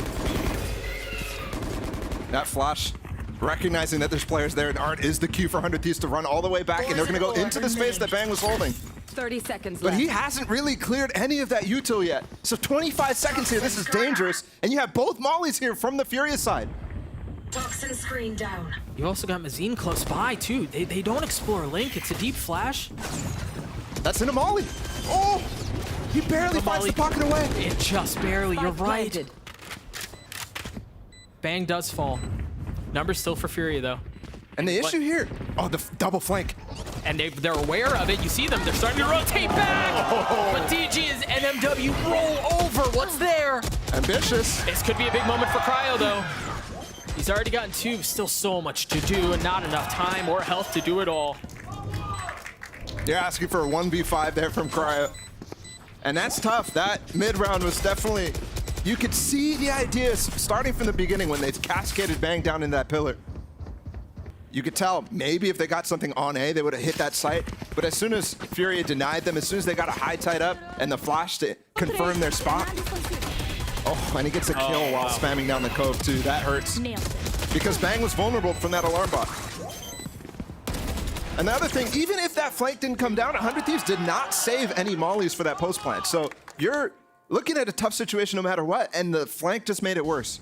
That flash, recognizing that there's players there, and Art is the cue for 100 Thieves to run all the way back, and they're gonna go into the space that Bang was holding. 30 seconds But left. he hasn't really cleared any of that util yet. So 25 seconds here, this is dangerous. And you have both Mollies here from the Furia side. Toxin screen down. You also got Mazin close by too. They don't explore Link. It's a deep flash. That's in a Molly. Oh, he barely finds the pocket away. It just barely, you're Spike right. planted. Bang does fall. Numbers still for Furia though. And the issue here, oh, the double flank. And they're aware of it. You see them, they're starting to rotate back. But DG is NMW roll over. What's there? Ambitious. This could be a big moment for Cryo though. He's already gotten two, still so much to do and not enough time or health to do it all. You're asking for a 1v5 there from Cryo. And that's tough. That mid-round was definitely, you could see the ideas starting from the beginning when they cascaded Bang down into that pillar. You could tell maybe if they got something on A, they would have hit that site. But as soon as Furia denied them, as soon as they got a high tide up and the flash to confirm their spot. Oh, and he gets a kill while spamming down the cove too. That hurts. Because Bang was vulnerable from that alarm bot. And the other thing, even if that flank didn't come down, 100 Thieves did not save any mollies for that post plant. So you're looking at a tough situation no matter what, and the flank just made it worse.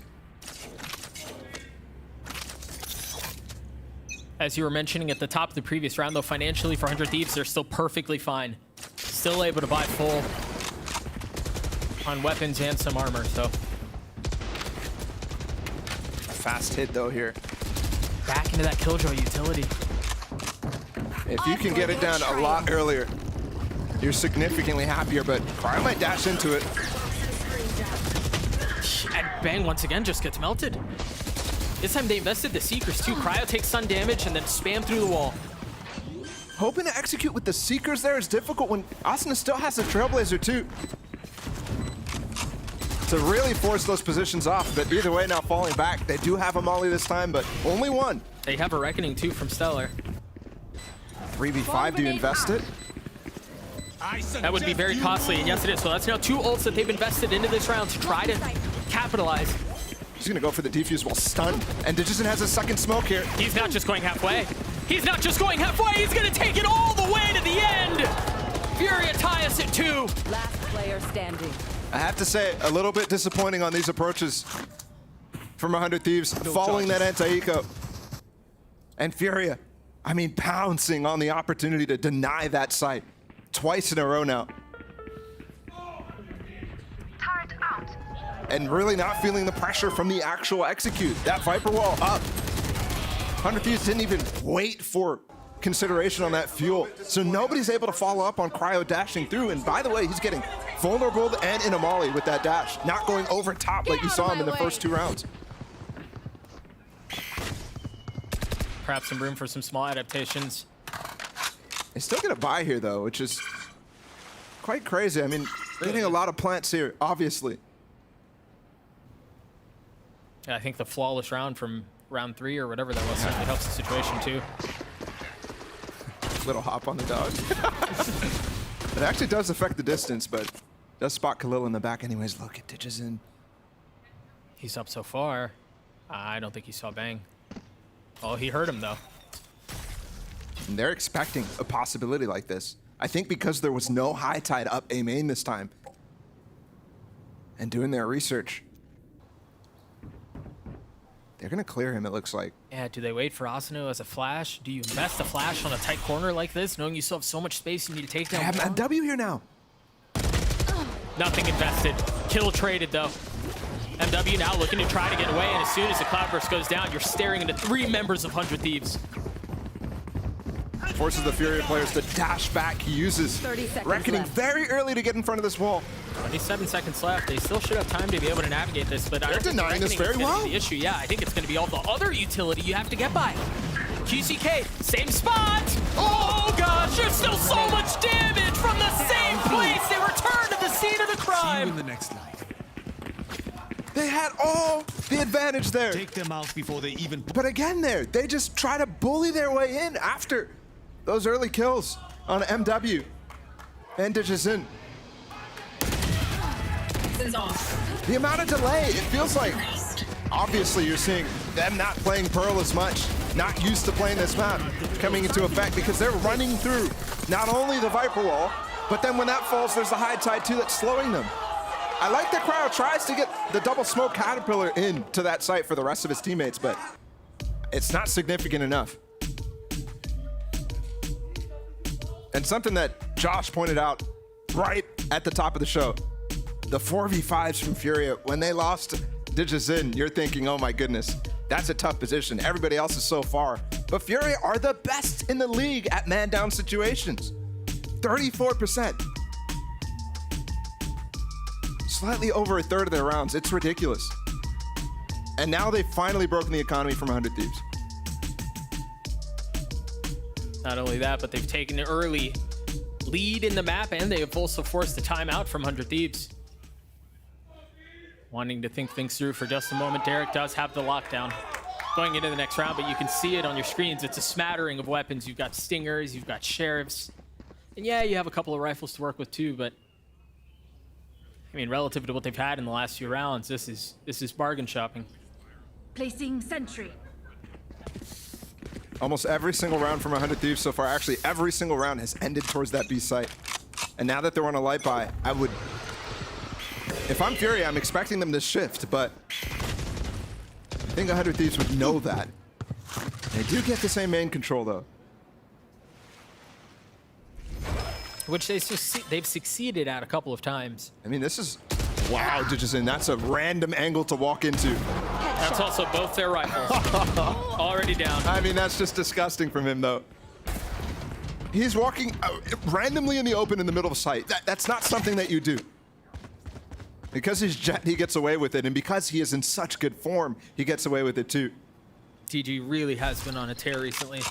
As you were mentioning at the top of the previous round, though, financially for 100 Thieves, they're still perfectly fine. Still able to buy full on weapons and some armor, so. A fast hit, though, here. Back into that Killjoy utility. If you can get it down a lot earlier, you're significantly happier, but Cryo might dash into it. And Bang, once again, just gets melted. This time they invested the Seekers too. Cryo takes sun damage and then spam through the wall. Hoping to execute with the Seekers there is difficult when Asuna still has the Trailblazer too. To really force those positions off, but either way now falling back. They do have a Molly this time, but only one. They have a Reckoning too from Stellar. 3v5, do you invest it? That would be very costly, and yes it is. So that's now two ults that they've invested into this round to try to capitalize. He's gonna go for the defuse while stunned, and Digison has a second smoke here. He's not just going halfway. He's not just going halfway, he's gonna take it all the way to the end! Furia tie us at 2. Last player standing. I have to say, a little bit disappointing on these approaches from 100 Thieves, following that anti-eco. And Furia, I mean, pouncing on the opportunity to deny that site twice in a row now. And really not feeling the pressure from the actual execute. That Viper wall up. 100 Thieves didn't even wait for consideration on that fuel. So nobody's able to follow up on Cryo dashing through. And by the way, he's getting vulnerable and in a molly with that dash. Not going over top like you saw him in the first 2 rounds. Perhaps some room for some small adaptations. They still get a buy here though, which is quite crazy. I mean, getting a lot of plants here, obviously. Yeah, I think the flawless round from round 3 or whatever that was certainly helps the situation too. Little hop on the dog. It actually does affect the distance, but does spot Khalil in the back anyways. Look at Digison. He's up so far. I don't think he saw Bang. Oh, he heard him though. And they're expecting a possibility like this. I think because there was no high tide up A main this time, and doing their research. They're going to clear him, it looks like. Yeah, do they wait for Asano as a flash? Do you invest a flash on a tight corner like this, knowing you still have so much space you need to take down? They have an MW here now. Nothing invested. Kill traded, though. MW now looking to try to get away, and as soon as the Cloudburst goes down, you're staring into 3 members of 100 Thieves. Forces the Furia players to dash back. He uses Reckoning very early to get in front of this wall. 27 seconds left. They still should have time to be able to navigate this, but they're denying this very well. The issue, yeah, I think it's going to be all the other utility you have to get by. QCK, same spot. Oh gosh, there's still so much damage from the same place. They return to the scene of the crime. See you in the next line. They had all the advantage there. Take them out before they even... But again they just try to bully their way in after those early kills on MW and Digizin. The amount of delay, it feels like, obviously you're seeing them not playing Pearl as much, not used to playing this map, coming into effect because they're running through not only the Viper wall, but then when that falls, there's the high tide too that's slowing them. I like that Cryo tries to get the double smoke Caterpillar into that site for the rest of his teammates, but it's not significant enough. And something that Josh pointed out right at the top of the show, the 4v5s from Furia, when they lost Digizin, you're thinking, oh my goodness, that's a tough position. Everybody else is so far. But Furia are the best in the league at man-down situations. 34%. Slightly over a third of their rounds. It's ridiculous. And now they've finally broken the economy from 100 Thieves. Not only that, but they've taken an early lead in the map, and they have also forced the timeout from 100 Thieves. Wanting to think things through for just a moment, Derek does have the lockdown going into the next round, but you can see it on your screens. It's a smattering of weapons. You've got Stingers, you've got Sheriffs, and yeah, you have a couple of rifles to work with too, but I mean, relative to what they've had in the last few rounds, this is bargain shopping. Placing sentry. Almost every single round from 100 Thieves so far, actually every single round has ended towards that B site. And now that they're on a light buy, I would, if I'm Furia, I'm expecting them to shift, but I think 100 Thieves would know that. They do get the same main control though. Which they've succeeded at a couple of times. I mean, this is, wow, Digizin, that's a random angle to walk into. That's also both their rifles. Already down. I mean, that's just disgusting from him though. He's walking randomly in the open in the middle of sight. That's not something that you do. Because he's Jet, he gets away with it, and because he is in such good form, he gets away with it too. TG really has been on a tear recently.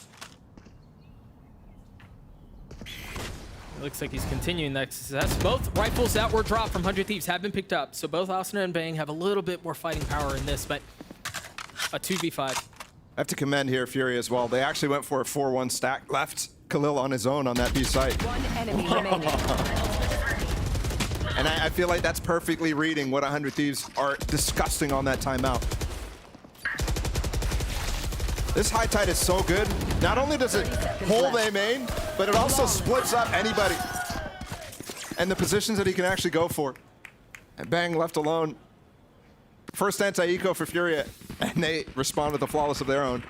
Looks like he's continuing that success. Both rifles that were dropped from 100 Thieves have been picked up, so both Asuna and Bang have a little bit more fighting power in this, but a 2v5. I have to commend here Furia as well. They actually went for a 4-1 stack, left Khalil on his own on that B site. One enemy remaining. And I feel like that's perfectly reading what 100 Thieves are disgusting on that timeout. This high tide is so good. Not only does it hold A main, but it also splits up anybody and the positions that he can actually go for. And Bang left alone. First anti-eco for Furia, and they respond with a flawless of their own.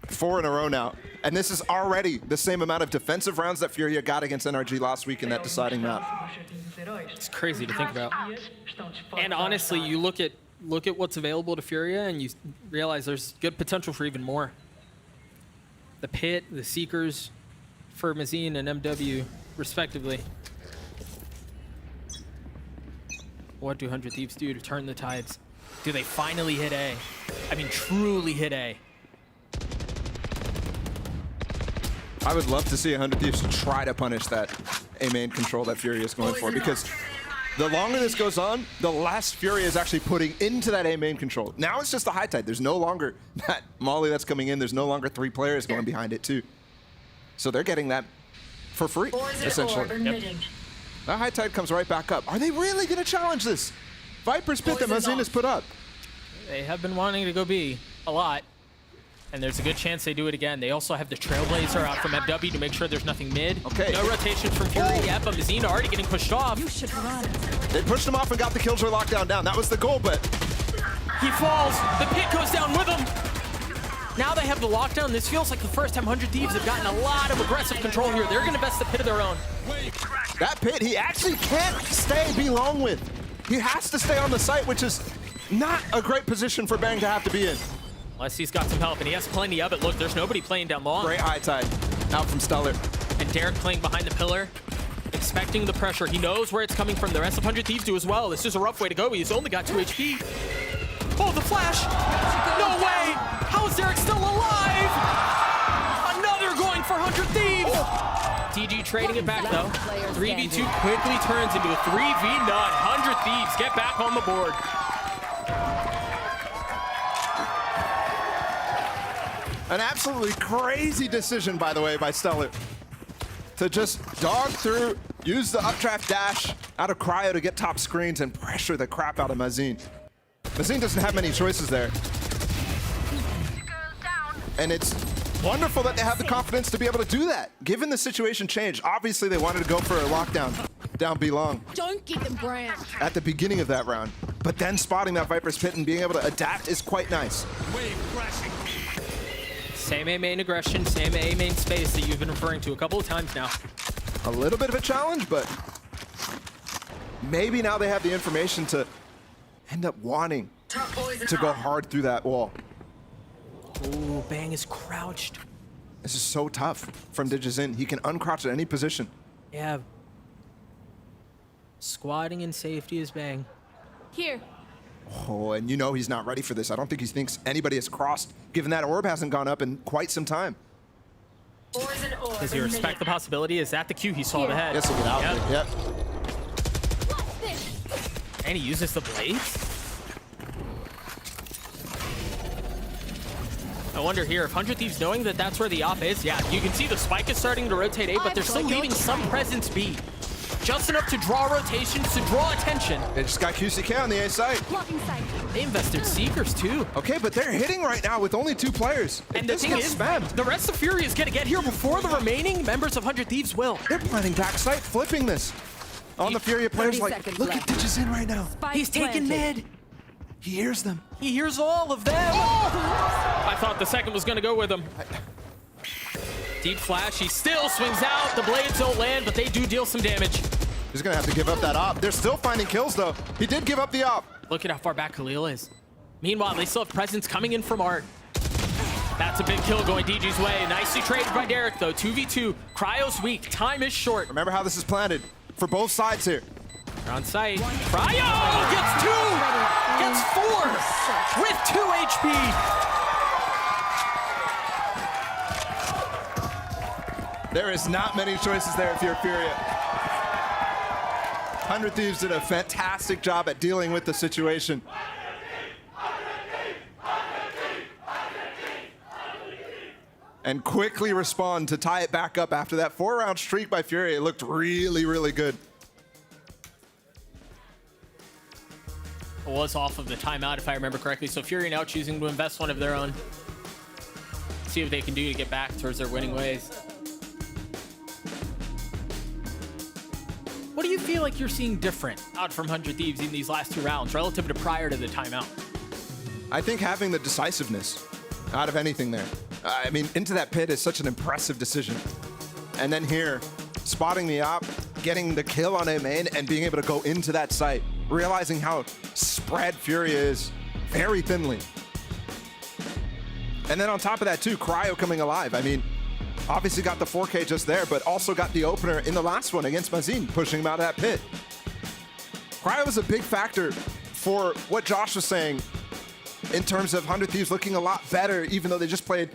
4 in a row now. And this is already the same amount of defensive rounds that Furia got against NRG last week in that deciding map. It's crazy to think about. And honestly, you look at what's available to Furia and you realize there's good potential for even more. The Pit, the Seekers, for Mazine and MW, respectively. What do 100 Thieves do to turn the tides? Do they finally hit A? I mean, truly hit A. I would love to see 100 Thieves try to punish that A main control that Furia is going for, because the longer this goes on, the less Furia is actually putting into that A main control. Now it's just a high tide. There's no longer that molly that's coming in. There's no longer 3 players going behind it too. So they're getting that for free, essentially. Yep. That high tide comes right back up. Are they really going to challenge this? Viper's Pit that Mazin has put up. They have been wanting to go B a lot. And there's a good chance they do it again. They also have the Trailblazer out from MW to make sure there's nothing mid. Okay. No rotations from Fury yet, but Mazine already getting pushed off. You should run. They pushed him off and got the Killjoy lockdown down. That was the goal, but He falls. The pit goes down with him. Now they have the lockdown. This feels like the first time 100 Thieves have gotten a lot of aggressive control here. They're going to best the pit of their own. that pit he actually can't be long with. He has to stay on the site, which is not a great position for Bang to have to be in. Unless he's got some help, and he has plenty of it. Look, there's nobody playing down long. Great high tide out from Stellar. And Derek playing behind the pillar, expecting the pressure. He knows where it's coming from. The rest of 100 Thieves do as well. This is a rough way to go. He's only got 2 HP. Oh, the flash! No way! How is Derek still alive? Another going for 100 Thieves! DG trading it back, though. 3v2 quickly turns into a 3v none. 100 Thieves get back on the board. An absolutely crazy decision, by the way, by Stellar. To just dog through, use the updraft dash out of Cryo to get top screens and pressure the crap out of Mazine. Mazine doesn't have many choices there. And it's wonderful that they have the confidence to be able to do that. Given the situation changed, obviously they wanted to go for a lockdown down B long. Don't get them brand. At the beginning of that round. But then spotting that Viper's Pit and being able to adapt is quite nice. Same A main aggression, same A main space that you've been referring to a couple of times now. A little bit of a challenge, but maybe now they have the information to end up wanting to go hard through that wall. Ooh, Bang is crouched. This is so tough from Digizin. He can uncrouch at any position. Yeah. Squatting in safety is Bang. Here. Oh, and you know he's not ready for this. I don't think he thinks anybody has crossed, given that orb hasn't gone up in quite some time. Does he respect the possibility? Is that the cue he saw ahead? Yes, he'll get out. Yep. And he uses the blades? I wonder here, if 100 Thieves knowing that that's where the op is, yeah, you can see the spike is starting to rotate A, but they're still leaving some presence B. Just enough to draw rotations, to draw attention. They just got QCK on the A site. They invested Seekers too. Okay, but they're hitting right now with only 2 players. And the thing is, the rest of Fury is going to get here before the remaining members of 100 Thieves will. They're planning backside, flipping this. On the Furia players like, look at Digizin right now. He's taking mid. He hears them. He hears all of them. Oh! I thought the second was going to go with him. Deep flash, he still swings out. The blades don't land, but they do deal some damage. He's gonna have to give up that op. They're still finding kills though. He did give up the op. Look at how far back Khalil is. Meanwhile, they still have presence coming in from Art. That's a big kill going DG's way. Nicely traded by Derek though. 2v2. Cryo's weak. Time is short. Remember how this is planted for both sides here. They're on site. Cryo gets 2! Gets 4! With 2 HP! There is not many choices there if you're Furia. 100 Thieves did a fantastic job at dealing with the situation. And quickly respond to tie it back up after that 4-round streak by Furia. It looked really, really good. It was off of the timeout, if I remember correctly. So Furia now choosing to invest one of their own. See what they can do to get back towards their winning ways. What do you feel like you're seeing different out from 100 Thieves in these last 2 rounds relative to prior to the timeout? I think having the decisiveness out of anything there. I mean, into that pit is such an impressive decision. And then here, spotting the op, getting the kill on A main, and being able to go into that site, realizing how spread Furia is very thinly. And then on top of that too, Cryo coming alive. I mean, obviously got the 4K just there, but also got the opener in the last one against Mazine, pushing him out of that pit. Cryo was a big factor for what Josh was saying in terms of 100 Thieves looking a lot better, even though they just played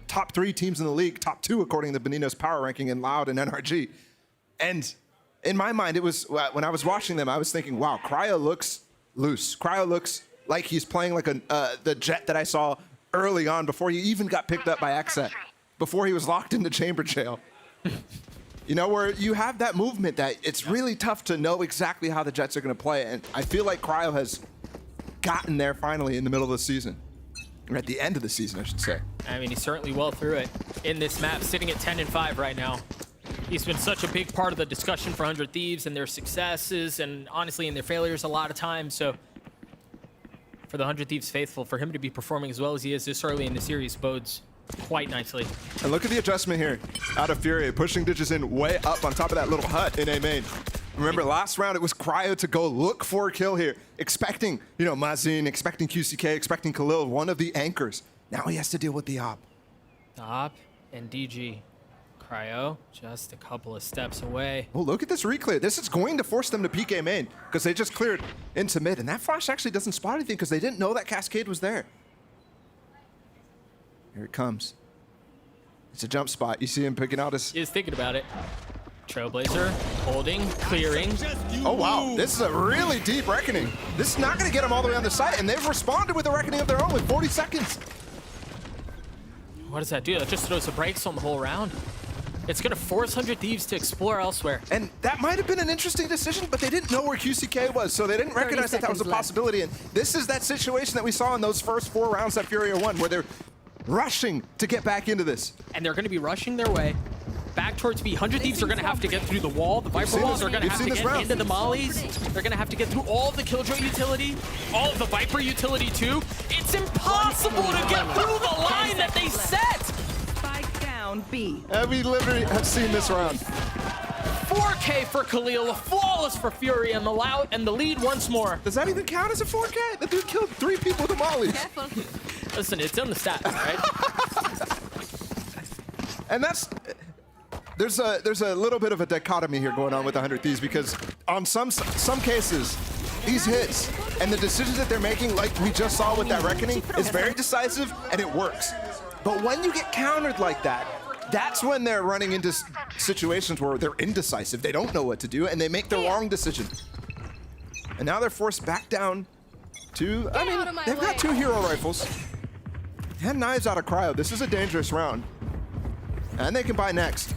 top 3 teams in the league, top 2 according to Benino's power ranking in Loud and NRG. And in my mind, it was, when I was watching them, I was thinking, wow, Cryo looks loose. Cryo looks like he's playing like the Jet that I saw early on before he even got picked up by Xset. Before he was locked into chamber jail. You know, where you have that movement that it's really tough to know exactly how the Jets are going to play. And I feel like Cryo has gotten there finally in the middle of the season. Or at the end of the season, I should say. I mean, he's certainly well through it in this map, sitting at 10-5 right now. He's been such a big part of the discussion for 100 Thieves and their successes and honestly in their failures a lot of times. So for the 100 Thieves faithful, for him to be performing as well as he is this early in the series bodes quite nicely. And look at the adjustment here out of Furia, pushing Digits in way up on top of that little hut in A main. Remember, last round, it was Cryo to go look for a kill here, expecting, you know, Mazin, expecting QCK, expecting Khalil, one of the anchors. Now he has to deal with the op. The op and DG. Cryo, just a couple of steps away. Oh, look at this reclear. This is going to force them to peek A main, because they just cleared into mid, and that flash actually doesn't spot anything, because they didn't know that Cascade was there. Here it comes. It's a jump spot. You see him picking out his... He is thinking about it. Trailblazer, holding, clearing. Oh, wow. This is a really deep Reckoning. This is not going to get them all the way on the site, and they've responded with a Reckoning of their own with 40 seconds. What does that do? That just throws the brakes on the whole round. It's going to force 100 Thieves to explore elsewhere. And that might have been an interesting decision, but they didn't know where QCK was, so they didn't recognize that was a possibility. And this is that situation that we saw in those first 4 rounds that Furia won, where they're rushing to get back into this. And they're going to be rushing their way back towards B. 100 Thieves are going to have to get through the wall, the Viper walls. They're going to have to get into the mollies. They're going to have to get through all of the Killjoy utility, all of the Viper utility too. It's impossible to get through the line that they set. Spike down B. And we literally have seen this round. 4K for Khalil, a flawless for Furia, and the lead once more. Does that even count as a 4K? The dude killed 3 people with a molly. Listen, it's in the stats, right? And that's... There's a little bit of a dichotomy here going on with 100 Thieves, because on some cases, these hits and the decisions that they're making, like we just saw with that Reckoning, is very decisive and it works. But when you get countered like that, that's when they're running into situations where they're indecisive. They don't know what to do and they make the wrong decision. And now they're forced back down to, I mean, they've got 2 hero rifles and knives out of Cryo. This is a dangerous round. And they can buy next.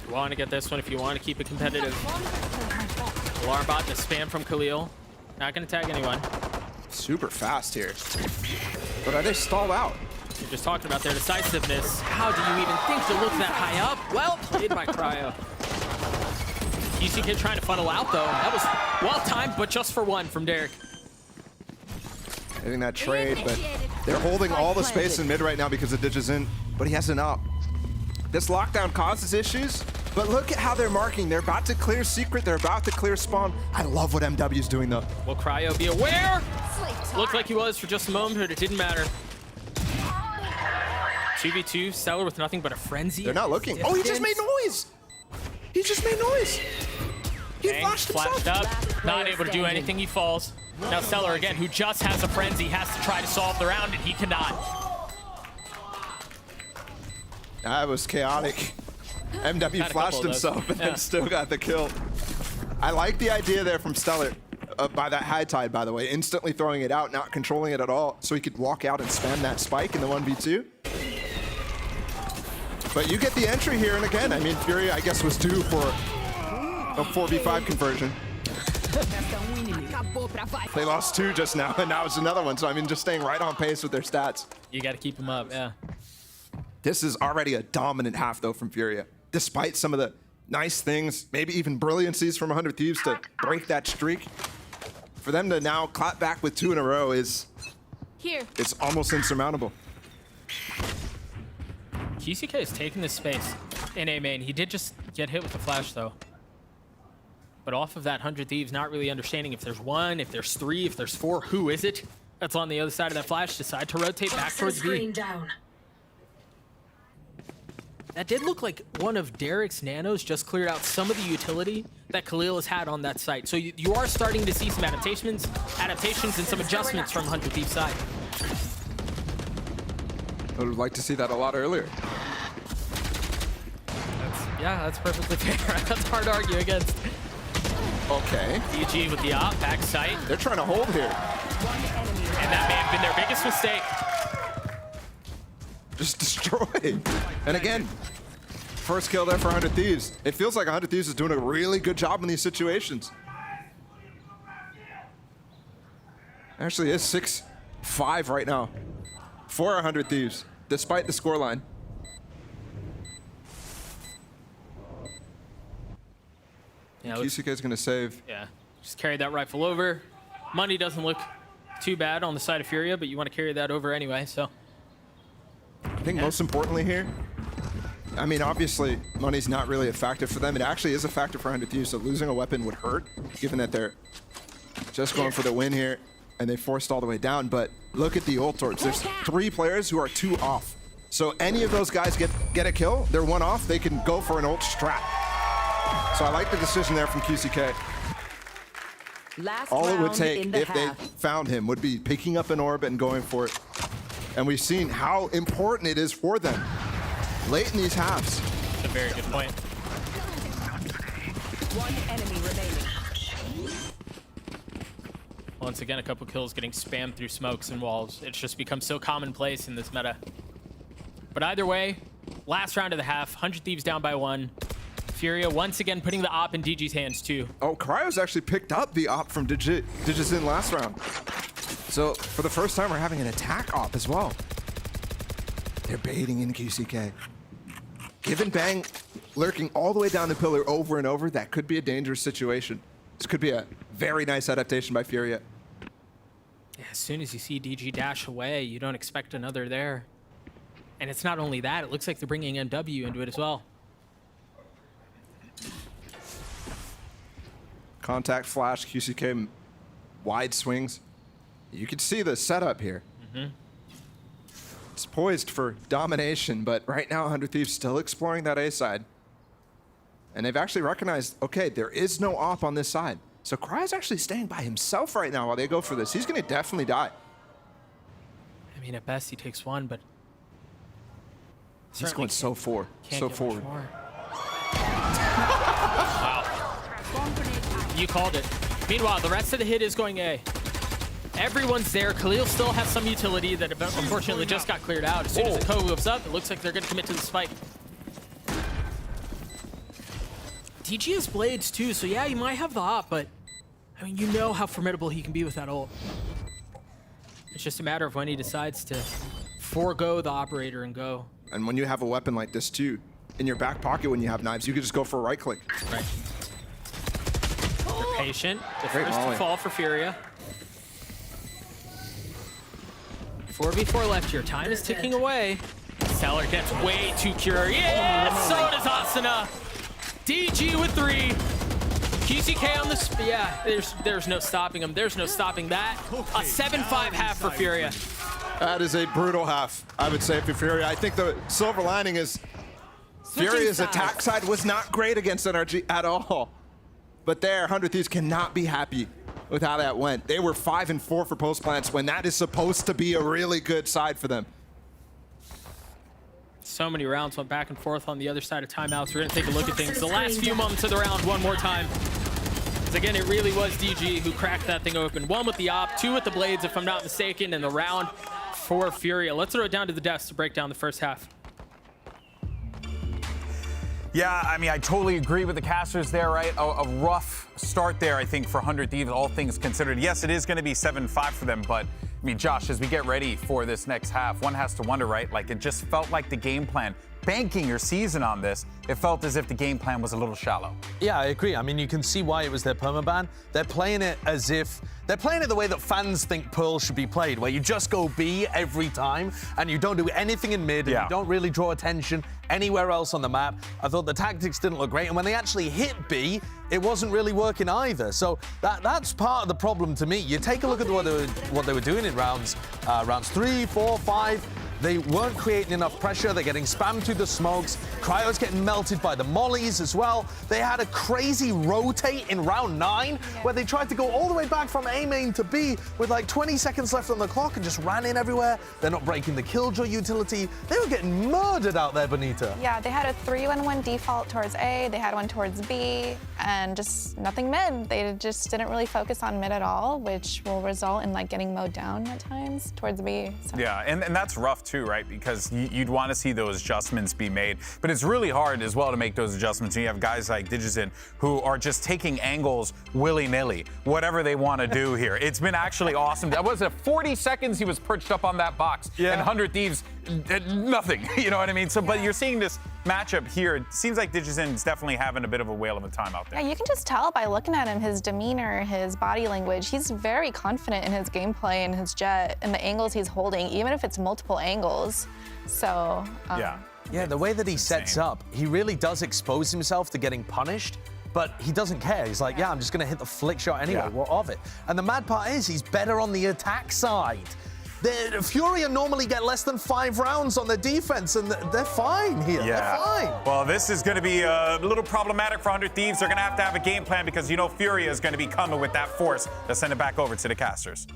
You want to get this one if you want to keep it competitive. Alarm bot, the spam from Khalil. Not going to tag anyone. Super fast here. But are they stalled out? You're just talking about their decisiveness. How do you even think to look that high up? Well played by Cryo. QCK trying to funnel out though. That was well timed, but just for one from Derek. Hitting that trade, but they're holding all the space in mid right now because of Digits in, but he has an up. This lockdown causes issues, but look at how they're marking. They're about to clear Secret, they're about to clear Spawn. I love what MW's doing though. Will Cryo be aware? Looked like he was for just a moment, but it didn't matter. 2v2, Stellar with nothing but a frenzy. They're not looking. Oh, he just made noise! He just made noise! He flashed himself. Up, not able to do anything, he falls. Now Stellar again, who just has a frenzy, has to try to solve the round, and he cannot. That was chaotic. MW flashed himself and then still got the kill. I like the idea there from Stellar by that high tide, by the way, instantly throwing it out, not controlling it at all, so he could walk out and spam that spike in the 1v2. But you get the entry here, and again, I mean, Furia, I guess, was due for a 4v5 conversion. They lost 2 just now, and now it's another one, so I mean, just staying right on pace with their stats. You got to keep them up, yeah. This is already a dominant half, though, from Furia. Despite some of the nice things, maybe even brilliancies from 100 Thieves to break that streak, for them to now clap back with 2 in a row is... It's almost insurmountable. QCK is taking this space in A main. He did just get hit with the flash, though. But off of that, 100 Thieves not really understanding if there's 1, if there's 3, if there's 4, who is it? That's on the other side of that flash. Decide to rotate back towards B. That did look like one of Derek's nanos just cleared out some of the utility that Khalil has had on that site. So you are starting to see some adaptations and some adjustments from 100 Thieves' side. I would like to see that a lot earlier. That's perfectly fair. That's hard to argue against. Okay. DG with the op, back sight. They're trying to hold here. And that may have been their biggest mistake. Just destroyed. And again, first kill there for 100 Thieves. It feels like 100 Thieves is doing a really good job in these situations. Actually, it's 6 5 right now for 100 Thieves, despite the scoreline. Yeah, QCK is going to save. Yeah, just carry that rifle over. Money doesn't look too bad on the side of Furia, but you want to carry that over anyway, so. I think most importantly here, I mean, obviously, money's not really a factor for them. It actually is a factor for 100 Thieves, so losing a weapon would hurt, given that they're just going for the win here, and they forced all the way down. But look at the ult torch. There's 3 players who are 2 off. So any of those guys get a kill, they're 1 off, they can go for an ult strat. So I like the decision there from QCK. All it would take if they found him would be picking up an orb and going for it. And we've seen how important it is for them late in these halves. That's a very good point. 1 enemy remaining. Once again, a couple kills getting spammed through smokes and walls. It's just become so commonplace in this meta. But either way, last round of the half, 100 Thieves down by 1. Furia once again putting the op in DG's hands too. Oh, Cryo's actually picked up the op from Digits in last round. So for the first time, we're having an attack op as well. They're baiting in QCK. Give and bang, lurking all the way down the pillar over and over. That could be a dangerous situation. This could be a very nice adaptation by Furia. Yeah, as soon as you see DG dash away, you don't expect another there. And it's not only that, it looks like they're bringing MW into it as well. Contact flash, QCK wide swings. You can see the setup here. It's poised for domination, but right now 100 Thieves still exploring that A side. And they've actually recognized, okay, there is no op on this side. So Cryo's actually staying by himself right now while they go for this. He's going to definitely die. I mean, at best he takes 1, but he's going so forward. Wow. You called it. Meanwhile, the rest of the hit is going A. Everyone's there. Khalil still has some utility that unfortunately just got cleared out. As soon as the co moves up, it looks like they're going to commit to the spike. DG has blades too, so yeah, you might have the op, but I mean, you know how formidable he can be with that ult. It's just a matter of when he decides to forego the operator and go. And when you have a weapon like this too, in your back pocket when you have knives, you can just go for a right click. Right. They're patient. The first to fall for Furia. 4v4 left here. Time is ticking away. Stellar gets way too curious. Yeah, so does Asuna. DG with 3. QCK on the yeah, there's no stopping him. There's no stopping that. A 7-5 half for Furia. That is a brutal half, I would say, for Furia. I think the silver lining is Furia's attack side was not great against NRG at all. But there, 100 Thieves cannot be happy with how that went. They were 5 and 4 for post plants when that is supposed to be a really good side for them. So many rounds went back and forth on the other side of timeouts. We're going to take a look at things the last few moments of the round one more time. Because again, it really was DG who cracked that thing open. 1 with the op, 2 with the blades, if I'm not mistaken, in the round for Furia. Let's throw it down to the desk to break down the first half. Yeah, I mean, I totally agree with the casters there, right? A rough start there, I think, for 100 Thieves, all things considered. Yes, it is going to be 7-5 for them, but I mean, Josh, as we get ready for this next half, one has to wonder, right? Like, it just felt like the game plan, banking your season on this, it felt as if the game plan was a little shallow. Yeah, I agree. I mean, you can see why it was their permaban. They're playing it as if, they're playing it the way that fans think Pearl should be played, where you just go B every time, and you don't do anything in mid, and you don't really draw attention anywhere else on the map. I thought the tactics didn't look great, and when they actually hit B, it wasn't really working either. So that's part of the problem to me. You take a look at what they were doing in rounds 3, 4, 5. They weren't creating enough pressure. They're getting spammed through the smokes. Cryo's getting melted by the mollies as well. They had a crazy rotate in round 9 where they tried to go all the way back from A main to B with like 20 seconds left on the clock and just ran in everywhere. They're not breaking the killjoy utility. They were getting murdered out there, Benita. Yeah, they had a 3-1-1 default towards A. They had one towards B, and just nothing mid. They just didn't really focus on mid at all, which will result in like getting mowed down at times towards B. So. Yeah, and that's rough too, right? Because you'd want to see those adjustments be made. But it's really hard as well to make those adjustments. And you have guys like Digizin who are just taking angles willy-nilly, whatever they want to do here. It's been actually awesome. That was 40 seconds he was perched up on that box. And 100 Thieves, nothing. You know what I mean? So, but you're seeing this matchup here. It seems like Digizin's definitely having a bit of a whale of a time out there. Yeah, you can just tell by looking at him, his demeanor, his body language. He's very confident in his gameplay and his jet and the angles he's holding, even if it's multiple angles. So, yeah, the way that he sets up, he really does expose himself to getting punished, but he doesn't care. He's like, yeah, I'm just going to hit the flick shot anyway. What of it? And the mad part is he's better on the attack side. The Furia normally get less than 5 rounds on their defense, and they're fine here. They're fine. Well, this is going to be a little problematic for 100 Thieves. They're going to have a game plan because, you know, Furia is going to be coming with that force to send it back over to the casters.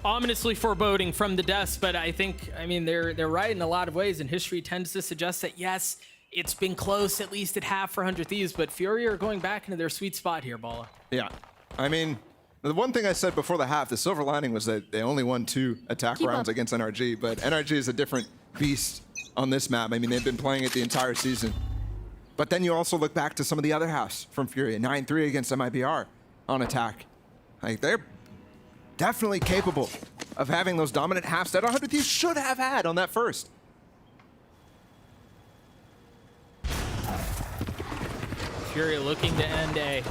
Ominously foreboding from the desk, but I mean, they're right in a lot of ways, and history tends to suggest that, yes, it's been close, at least at half for 100 Thieves, but Furia are going back into their sweet spot here, Bala. Yeah, I mean, the one thing I said before the half, the silver lining was that they only won 2 attack rounds against NRG, but NRG is a different beast on this map. I mean, they've been playing it the entire season. But then you also look back to some of the other halves from Furia, 9-3 against MIBR on attack. Like, they're definitely capable of having those dominant halves that 100 Thieves should have had on that first. Furia looking to end A.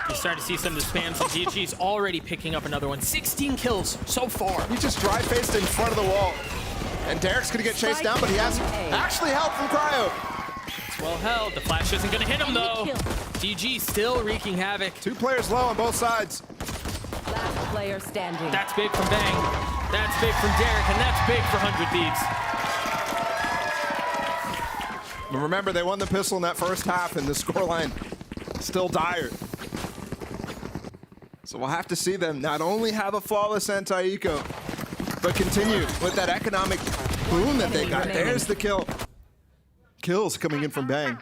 You start to see some of the spams, and DG's already picking up another one. 16 kills so far. He just dry-faced in front of the wall. And Derek's gonna get chased down, but he has actually help from Cryo. It's well held. The flash isn't gonna hit him though. DG still wreaking havoc. 2 players low on both sides. Last player standing. That's big from Bang. That's big from Derek, and that's big for 100 Thieves. But remember, they won the pistol in that first half, and the scoreline still dire. So we'll have to see them not only have a flawless anti-eco, but continue with that economic boom that they got. There's the kill. Kills coming in from Bang.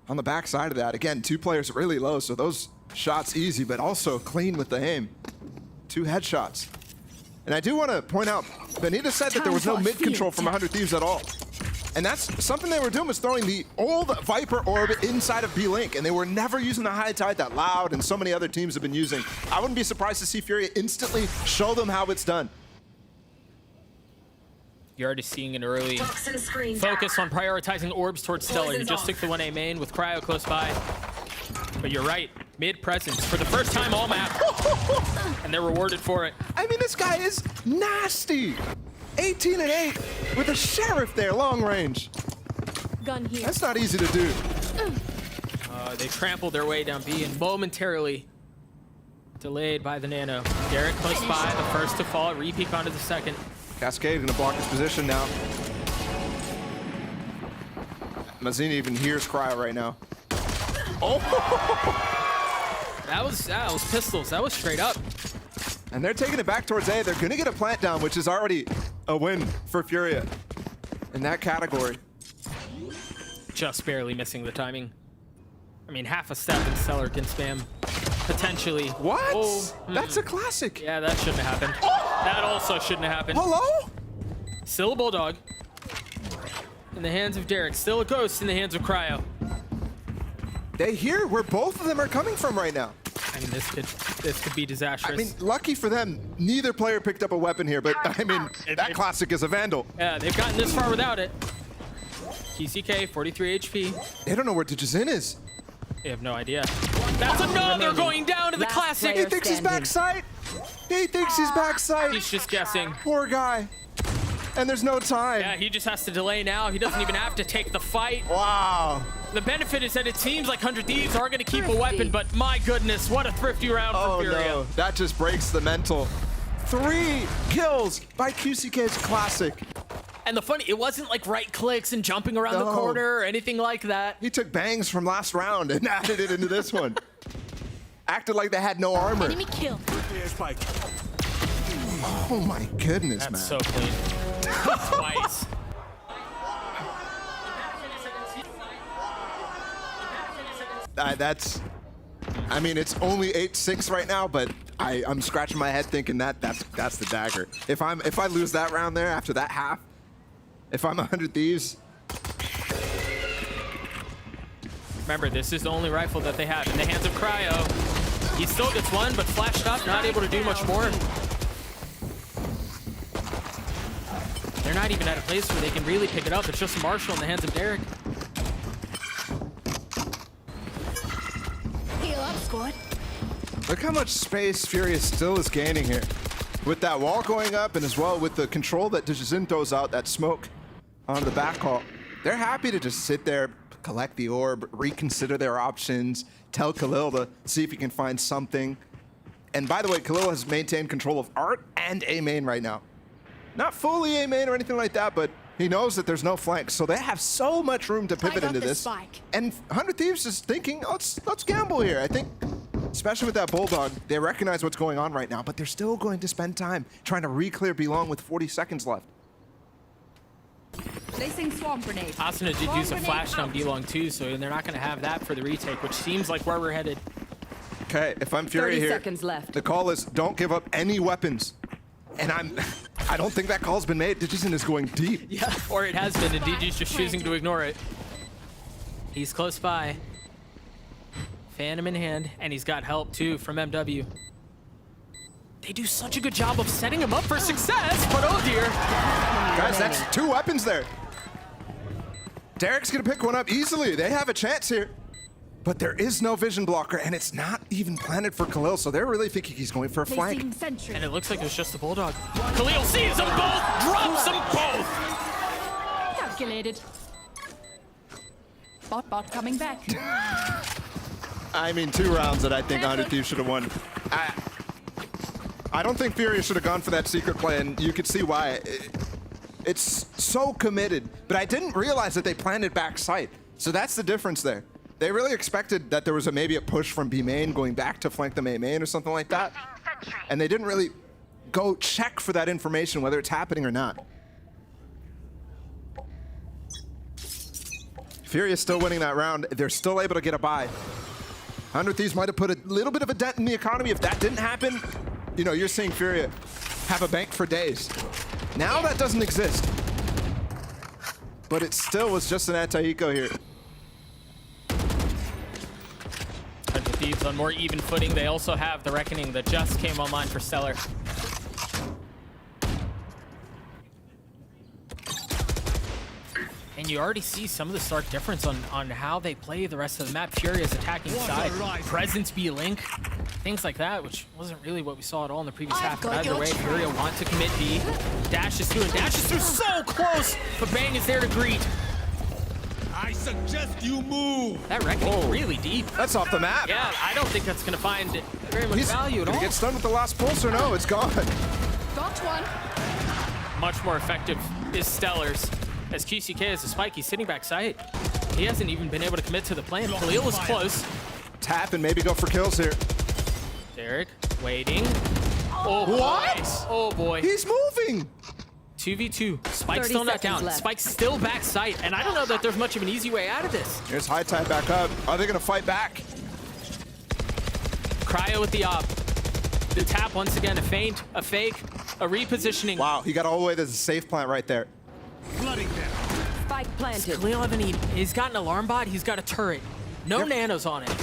On the back side of that, again, 2 players really low, so those shots easy, but also clean with the aim. 2 headshots. And I do want to point out, Benita said that there was no mid-control from 100 Thieves at all. And that's something they were doing, was throwing the old Viper orb inside of B-Link, and they were never using the high tide that Loud and so many other teams have been using. I wouldn't be surprised to see Furia instantly show them how it's done. You're already seeing an early focus on prioritizing orbs towards Stellar. You just took the 1A main with Cryo close by. But you're right, mid presence for the first time all map. And they're rewarded for it. I mean, this guy is nasty. 18-8 with a Sheriff there, long range. Gun here. That's not easy to do. They trampled their way down B and momentarily delayed by the Nano. Derek close by, the first to fall, re-peek onto the second. Cascade gonna block his position now. Mazzini even hears Cryo right now. Oh! That was pistols. That was straight up. And they're taking it back towards A. They're gonna get a plant down, which is already a win for Furia in that category. Just barely missing the timing. I mean, half a step and Stellar can spam. Potentially. What? Oh, that's a classic. Yeah, that shouldn't have happened. Oh! That also shouldn't have happened. Hello? Still a Bulldog. In the hands of Derek. Still a Ghost in the hands of Cryo. They hear where both of them are coming from right now. I mean, this could be disastrous. I mean, lucky for them, neither player picked up a weapon here, but I mean, that classic is a Vandal. Yeah, they've gotten this far without it. TCK, 43 HP. They don't know where Digizin is. They have no idea. That's another going down to the classic. He thinks he's backside. He thinks he's backside. He's just guessing. Poor guy. And there's no time. Yeah, he just has to delay now. He doesn't even have to take the fight. Wow. The benefit is that it seems like 100 Thieves are going to keep a weapon, but my goodness, what a thrifty round for Furia. No, that just breaks the mental. 3 kills by QCK's classic. And the funny, it wasn't like right clicks and jumping around the corner or anything like that. He took bangs from last round and added it into this one. Acted like they had no armor. Enemy kill. Oh my goodness, man. That's so clean. Twice. I mean, it's only 8-6 right now, but I'm scratching my head thinking that's the dagger. If I lose that round there after that half, if I'm 100 Thieves. Remember, this is the only rifle that they have in the hands of Cryo. He still gets one, but flashed up, not able to do much more. They're not even at a place where they can really pick it up. It's just Marshall in the hands of Derek. Heal up, squad. Look how much space Furia still is gaining here. With that wall going up and as well with the control that Dijin throws out, that smoke on the back hall. They're happy to just sit there, collect the orb, reconsider their options, tell Khalil to see if he can find something. And by the way, Khalil has maintained control of Art and A main right now. Not fully A main or anything like that, but he knows that there's no flank, so they have so much room to pivot into this. Spike. And 100 Thieves is thinking, let's gamble here. I think, especially with that Bulldog, they recognize what's going on right now, but they're still going to spend time trying to re-clear Belong with 40 seconds left. Placing swamp grenade. Asuna did use a flash on Belong too, so they're not going to have that for the retake, which seems like where we're headed. Okay, if I'm Furia 30 here, seconds left. The call is don't give up any weapons. And I don't think that call's been made. Dijin is going deep. Yeah, or it has been, and DG's just choosing to ignore it. He's close by. Phantom in hand, and he's got help too from MW. They do such a good job of setting him up for success, but oh dear. Guys, that's 2 weapons there. Derek's gonna pick one up easily. They have a chance here. But there is no vision blocker, and it's not even planted for Khalil, so they're really thinking he's going for a flank. And it looks like it was just the Bulldog. Khalil sees them both, drops them both. Calculated. Bot coming back. I mean, 2 rounds that I think 100 Thieves should have won. I don't think Furia should have gone for that secret play, and you could see why. It's so committed, but I didn't realize that they planted back sight. So that's the difference there. They really expected that there was maybe a push from B main going back to flank them A main or something like that. And they didn't really go check for that information, whether it's happening or not. Furia's still winning that round. They're still able to get a buy. 100 Thieves might have put a little bit of a dent in the economy. If that didn't happen, you know, you're seeing Furia have a bank for days. Now that doesn't exist. But it still was just an anti-eco here. The Thieves on more even footing. They also have the Reckoning that just came online for Stellar. And you already see some of the stark difference on how they play the rest of the map. Furia's attacking side, presence B-Link, things like that, which wasn't really what we saw at all in the previous half. But either way, Furia want to commit B. Dash is through, and Dash is through so close, but Bang is there to greet. I suggest you move. That Reckoning really deep. That's off the map. Yeah, I don't think that's going to find very much value at all. Did he get stunned with the last pulse or no? It's gone. Got one. Much more effective is Stellar's. As QCK has a spike, he's sitting back sight. He hasn't even been able to commit to the plan. Khalil is close. Tap and maybe go for kills here. Derek waiting. Oh, what? Boy. Oh boy. He's moving. 2v2. Spike's still not down. left. Spike's still back sight, and I don't know that there's much of an easy way out of this. Here's High Tide back up. Are they gonna fight back? Cryo with the op. The tap once again, a feint, a fake, a repositioning. Wow, he got all the way to the safe plant right there. Flooding them. Spike planted. Khalil he's got an alarm bot, he's got a turret. No nanos on it.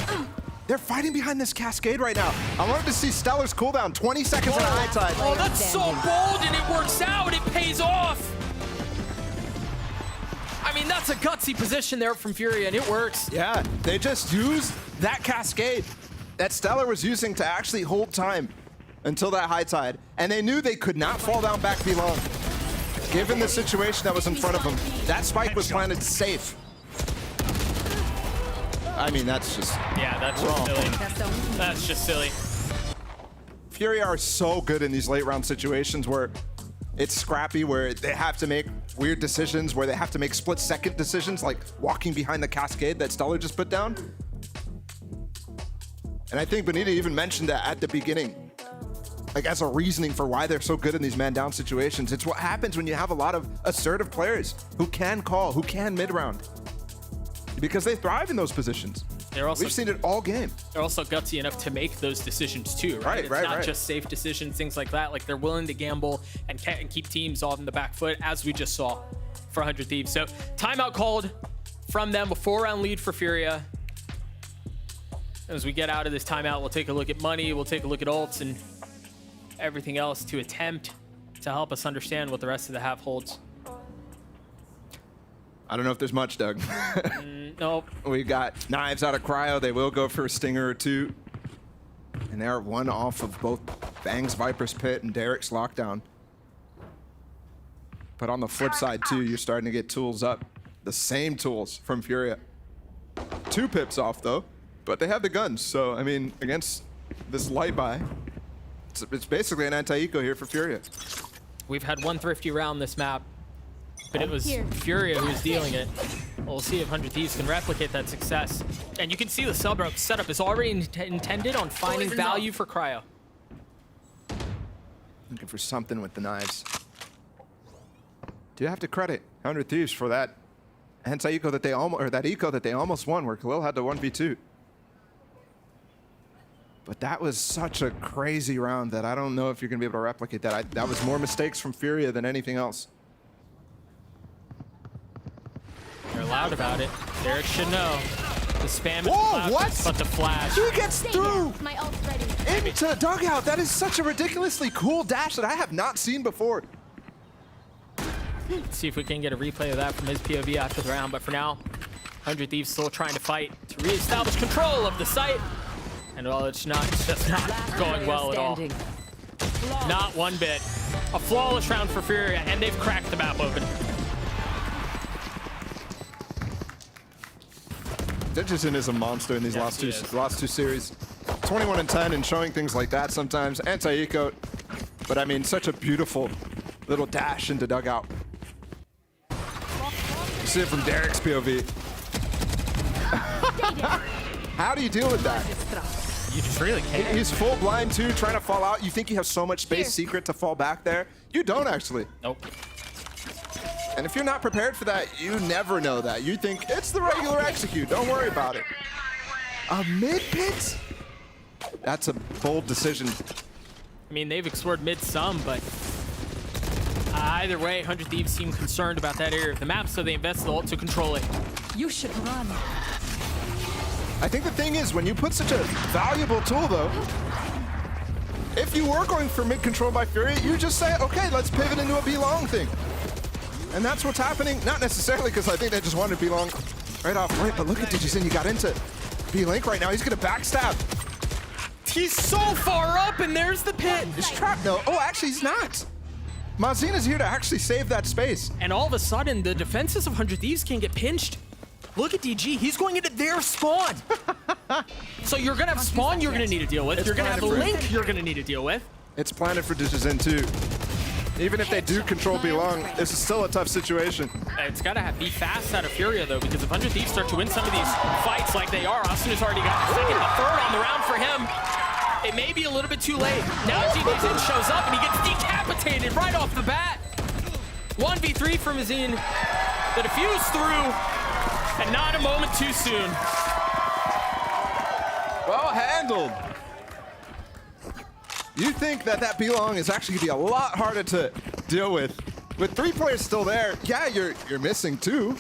They're fighting behind this cascade right now. I wanted to see Stellar's cooldown, 20 seconds on a High Tide. Oh, that's so bold, and it works out. It pays off. I mean, that's a gutsy position there from Furia, and it works. Yeah, they just used that cascade that Stellar was using to actually hold time until that High Tide. And they knew they could not fall down back below. Given the situation that was in front of them, that spike was planted safe. I mean, that's just... Yeah, that's just silly. That's just silly. Furia are so good in these late round situations where it's scrappy, where they have to make weird decisions, where they have to make split-second decisions, like walking behind the cascade that Stellar just put down. And I think Benita even mentioned that at the beginning, like as a reasoning for why they're so good in these man-down situations. It's what happens when you have a lot of assertive players who can call, who can mid-round, because they thrive in those positions. They're also, we've seen it all game. They're also gutsy enough to make those decisions too, right? It's not just safe decisions, things like that. Like they're willing to gamble and keep teams off in the back foot, as we just saw for 100 Thieves. So timeout called from them, a 4-round lead for Furia. As we get out of this timeout, we'll take a look at money, we'll take a look at ults and everything else to attempt to help us understand what the rest of the half holds. I don't know if there's much, Doug. Nope. We got knives out of Cryo. They will go for a stinger or two. And they're one off of both Bang's Viper's Pit and Derek's Lockdown. But on the flip side, too, you're starting to get tools up. The same tools from Furia. 2 pips off, though. But they have the guns. So, I mean, against this light buy, it's basically an anti-eco here for Furia. We've had one thrifty round this map, but it was Furia who was dealing it. We'll see if 100 Thieves can replicate that success. And you can see the setup is already intended on finding value for Cryo. Looking for something with the knives. Do you have to credit 100 Thieves for that anti-eco that they almost, or that eco that they almost won, where Khalil had to 1v2. But that was such a crazy round that I don't know if you're going to be able to replicate that. That was more mistakes from Furia than anything else. They're loud about it. Derek should know. The spam is Whoa, what? But the flash. He gets through into dugout. That is such a ridiculously cool dash that I have not seen before. Let's see if we can get a replay of that from his POV after the round. But for now, 100 Thieves still trying to fight to reestablish control of the site. And well, it's just not going well at all. Not one bit. A flawless round for Furia, and they've cracked the map open. Digison is a monster in these last two series. 21-10 and showing things like that sometimes. Anti-eco, but I mean, such a beautiful little dash into dugout. You see it from Derek's POV. How do you deal with that? You just really can't. He's full blind too, trying to fall out. You think you have so much space secret to fall back there. You don't actually. Nope. And if you're not prepared for that, you never know that. You think it's the regular execute. Don't worry about it. A mid pit? That's a bold decision. I mean, they've explored mid some, but either way, 100 Thieves seem concerned about that area of the map, so they invest the ult to control it. You should run. I think the thing is, when you put such a valuable tool, though, if you were going for mid control by Furia, you just say, okay, let's pivot into a B-long thing. And that's what's happening. Not necessarily because I think they just wanted B-long right off right, but look at Digison. You got into B-Link right now. He's going to backstab. He's so far up, and there's the pit. He's trapped, though. Oh, actually, he's not. Mazina's here to actually save that space. And all of a sudden, the defenses of 100 Thieves can get pinched. Look at DG, he's going into their spawn. So you're gonna have spawn you're gonna need to deal with. You're gonna have a link you're gonna need to deal with. It's planted for Digison too. Even if they do control B-Long, this is still a tough situation. It's gotta be fast out of Furia though, because if 100 Thieves start to win some of these fights like they are, Austin has already got the second, the third on the round for him. It may be a little bit too late. Now Mazin shows up and he gets decapitated right off the bat. 1v3 for Mazin. The defuse through. And not a moment too soon. Well handled. You think that B-Long is actually gonna be a lot harder to deal with. With 3 players still there, yeah, you're missing 2.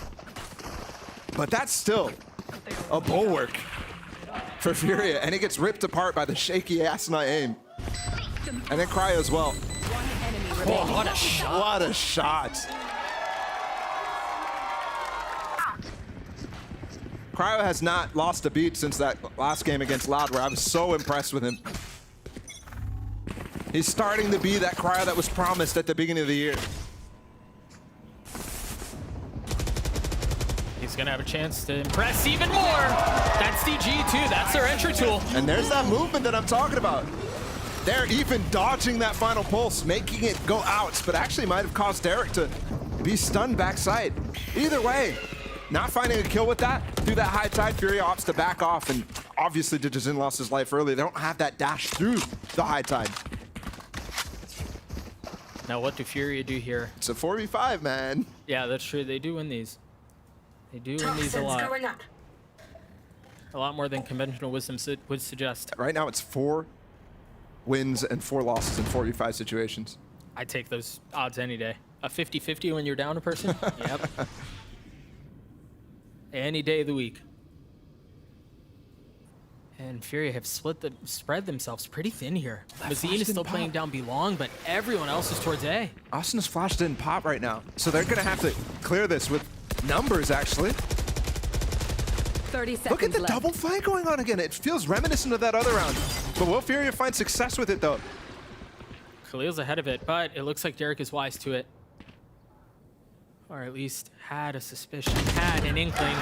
But that's still a bulwark for Furia, and it gets ripped apart by the shaky Asuna aim. And then Cryo as well. Oh, what a shot. What a shot. Cryo has not lost a beat since that last game against Loud, where I was so impressed with him. He's starting to be that Cryo that was promised at the beginning of the year. He's gonna have a chance to impress even more. That's DG too, that's their entry tool. And there's that movement that I'm talking about. They're even dodging that final pulse, making it go out, but actually might have caused Derek to be stunned backside. Either way, not finding a kill with that, through that high tide, Furia opts to back off, and obviously Digison lost his life early. They don't have that dash through the high tide. Now what do Furia do here? It's a 4v5, man. Yeah, that's true. They do win these. They do win these a lot. A lot more than conventional wisdom would suggest. Right now, it's 4 wins and 4 losses in 4v5 situations. I'd take those odds any day. A 50-50 when you're down a person? Yep. Any day of the week. And Furia have spread themselves pretty thin here. Mazine is still playing down Belong, but everyone else is towards A. Austin's flash didn't pop right now, so they're going to have to clear this with numbers, actually. 30 seconds Look at the left. double flank going on again. It feels reminiscent of that other round. But will Furia find success with it, though? Khalil's ahead of it, but it looks like Derek is wise to it. Or at least had a suspicion, had an inkling.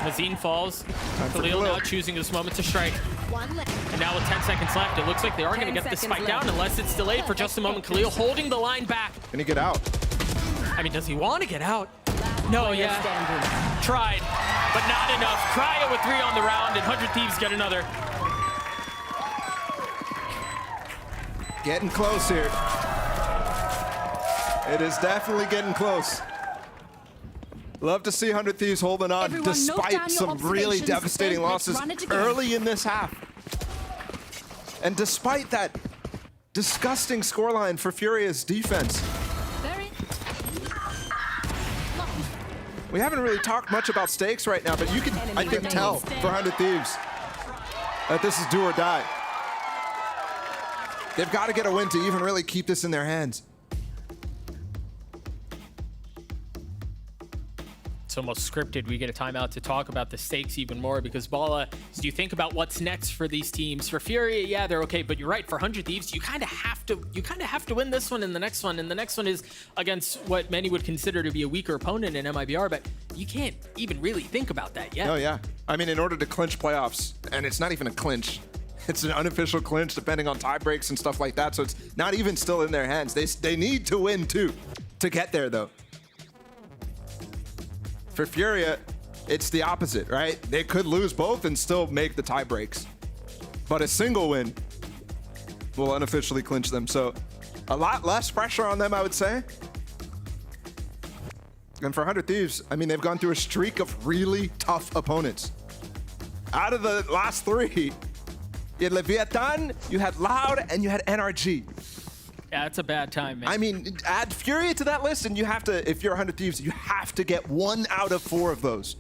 Mazine falls. Khalil now choosing this moment to strike. And now with 10 seconds left, it looks like they are going to get this spike down unless it's delayed for just a moment. Khalil holding the line back. Can he get out? I mean, does he want to get out? No, yeah. Tried, but not enough. Cryo with 3 on the round, and 100 Thieves get another. Getting close here. It is definitely getting close. Love to see 100 Thieves holding on despite some really devastating losses early in this half. And despite that disgusting scoreline for Furia's defense. We haven't really talked much about stakes right now, but you can, I think, tell for 100 Thieves that this is do or die. They've got to get a win to even really keep this in their hands. It's almost scripted. We get a timeout to talk about the stakes even more because Bala, as you think about what's next for these teams, for Furia, yeah, they're okay, but you're right. For 100 Thieves, you kind of have to win this one and the next one, and the next one is against what many would consider to be a weaker opponent in MIBR, but you can't even really think about that yet. Oh yeah, I mean, in order to clinch playoffs, and it's not even a clinch. It's an unofficial clinch depending on tie breaks and stuff like that, so it's not even still in their hands. They need to win too to get there though. For Furia, it's the opposite, right? They could lose both and still make the tie breaks. But a single win will unofficially clinch them. So a lot less pressure on them, I would say. And for 100 Thieves, I mean, they've gone through a streak of really tough opponents. Out of the last 3, you had Leviathan, you had Loud, and you had NRG. Yeah, it's a bad time, man. I mean, add Furia to that list, and you have to, if you're 100 Thieves, you have to get 1 out of 4 of those.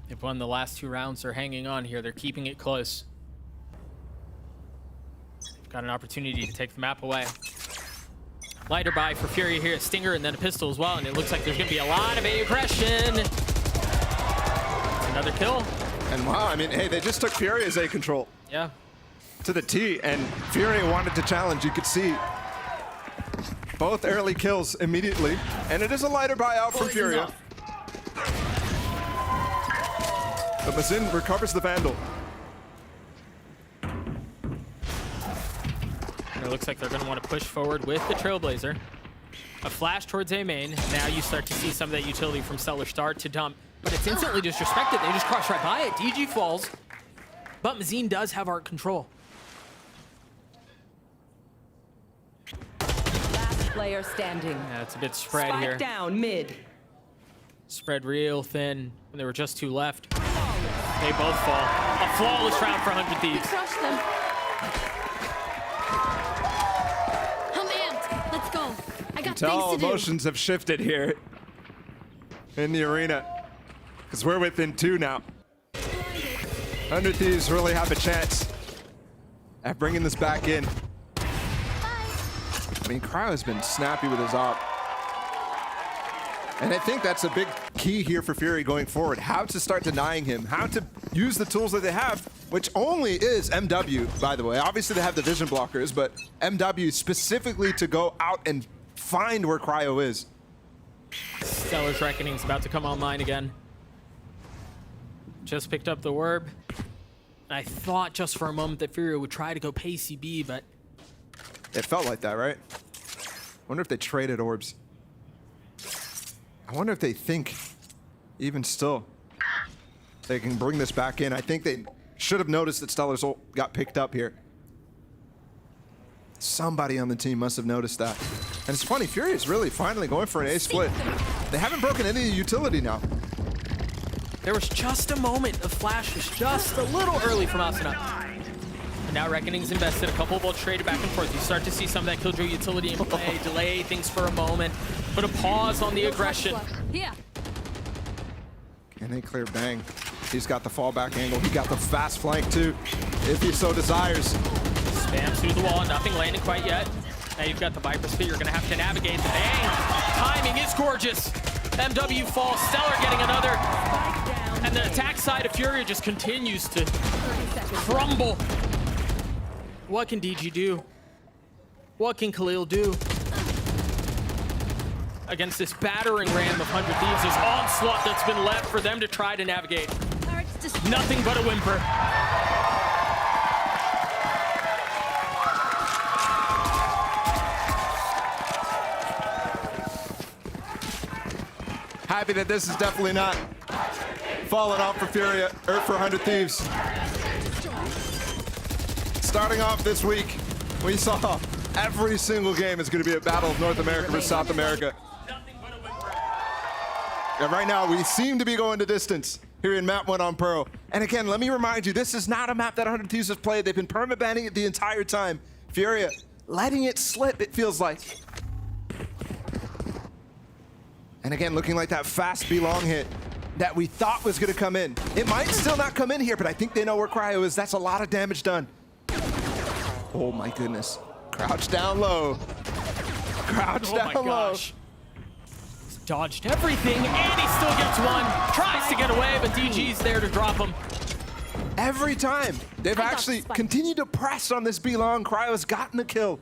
They've won the last 2 rounds. They're hanging on here. They're keeping it close. They've got an opportunity to take the map away. Lighter buy for Furia here, a Stinger, and then a pistol as well, and it looks like there's going to be a lot of aggression. Another kill. And wow, I mean, hey, they just took Furia's A control. Yeah. To the T, and Furia wanted to challenge. You could see both early kills immediately, and it is a lighter buyout from Furia. But Mazin recovers the Vandal. And it looks like they're going to want to push forward with the Trailblazer. A flash towards A main. Now you start to see some of that utility from Stellar start to dump. But it's instantly disrespected. They just cross right by it. DG falls. But Mazine does have art control. Last player standing. Yeah, it's a bit spread Spike here. down mid. Spread real thin. And there were just 2 left. They both fall. A flawless round for 100 Thieves. Crush them. I'm amped. Let's go. I got Tell things to do. emotions have shifted here in the arena. Because we're within 2 now. 100 Thieves really have a chance at bringing this back in. I mean, Cryo has been snappy with his op. And I think that's a big key here for Fury going forward. How to start denying him, how to use the tools that they have, which only is MW, by the way. Obviously, they have the vision blockers, but MW specifically to go out and find where Cryo is. Stellar's Reckoning is about to come online again. Just picked up the orb. I thought just for a moment that Furia would try to go pacey B, but... It felt like that, right? Wonder if they traded orbs. I wonder if they think, even still, they can bring this back in. I think they should have noticed that Stellar's ult got picked up here. Somebody on the team must have noticed that. And it's funny, Furia is really finally going for an A split. They haven't broken any utility now. There was just a moment of flashes, just a little early from Asuna. And now Reckoning's invested. A couple volts traded back and forth. You start to see some of that Killjoy utility in play, delay things for a moment, put a pause on the aggression. Here. Can they clear Bang? He's got the fallback angle. He got the fast flank too, if he so desires. Spams through the wall, nothing landing quite yet. Now you've got the Viper Spear. You're going to have to navigate the Bang. Timing is gorgeous. MW falls. Stellar getting another. And the attack side of Furia just continues to crumble. What can DG do? What can Khalil do? Against this battering ram of 100 Thieves, this onslaught that's been left for them to try to navigate. Nothing but a whimper. Happy that this is definitely not falling off for Furia, or for 100 Thieves. Starting off this week, we saw every single game is going to be a battle of North America versus South America. And right now, we seem to be going to distance here in Map 1 on Pearl. And again, let me remind you, this is not a map that 100 Thieves has played. They've been permabanning it the entire time. Furia letting it slip, it feels like. And again, looking like that fast B-long hit that we thought was going to come in. It might still not come in here, but I think they know where Cryo is. That's a lot of damage done. Oh my goodness. Crouch down low. Crouch down low. Dodged everything, and he still gets one. Tries to get away, but DG's there to drop him. Every time. They've actually continued to press on this B-long. Cryo's gotten the kill.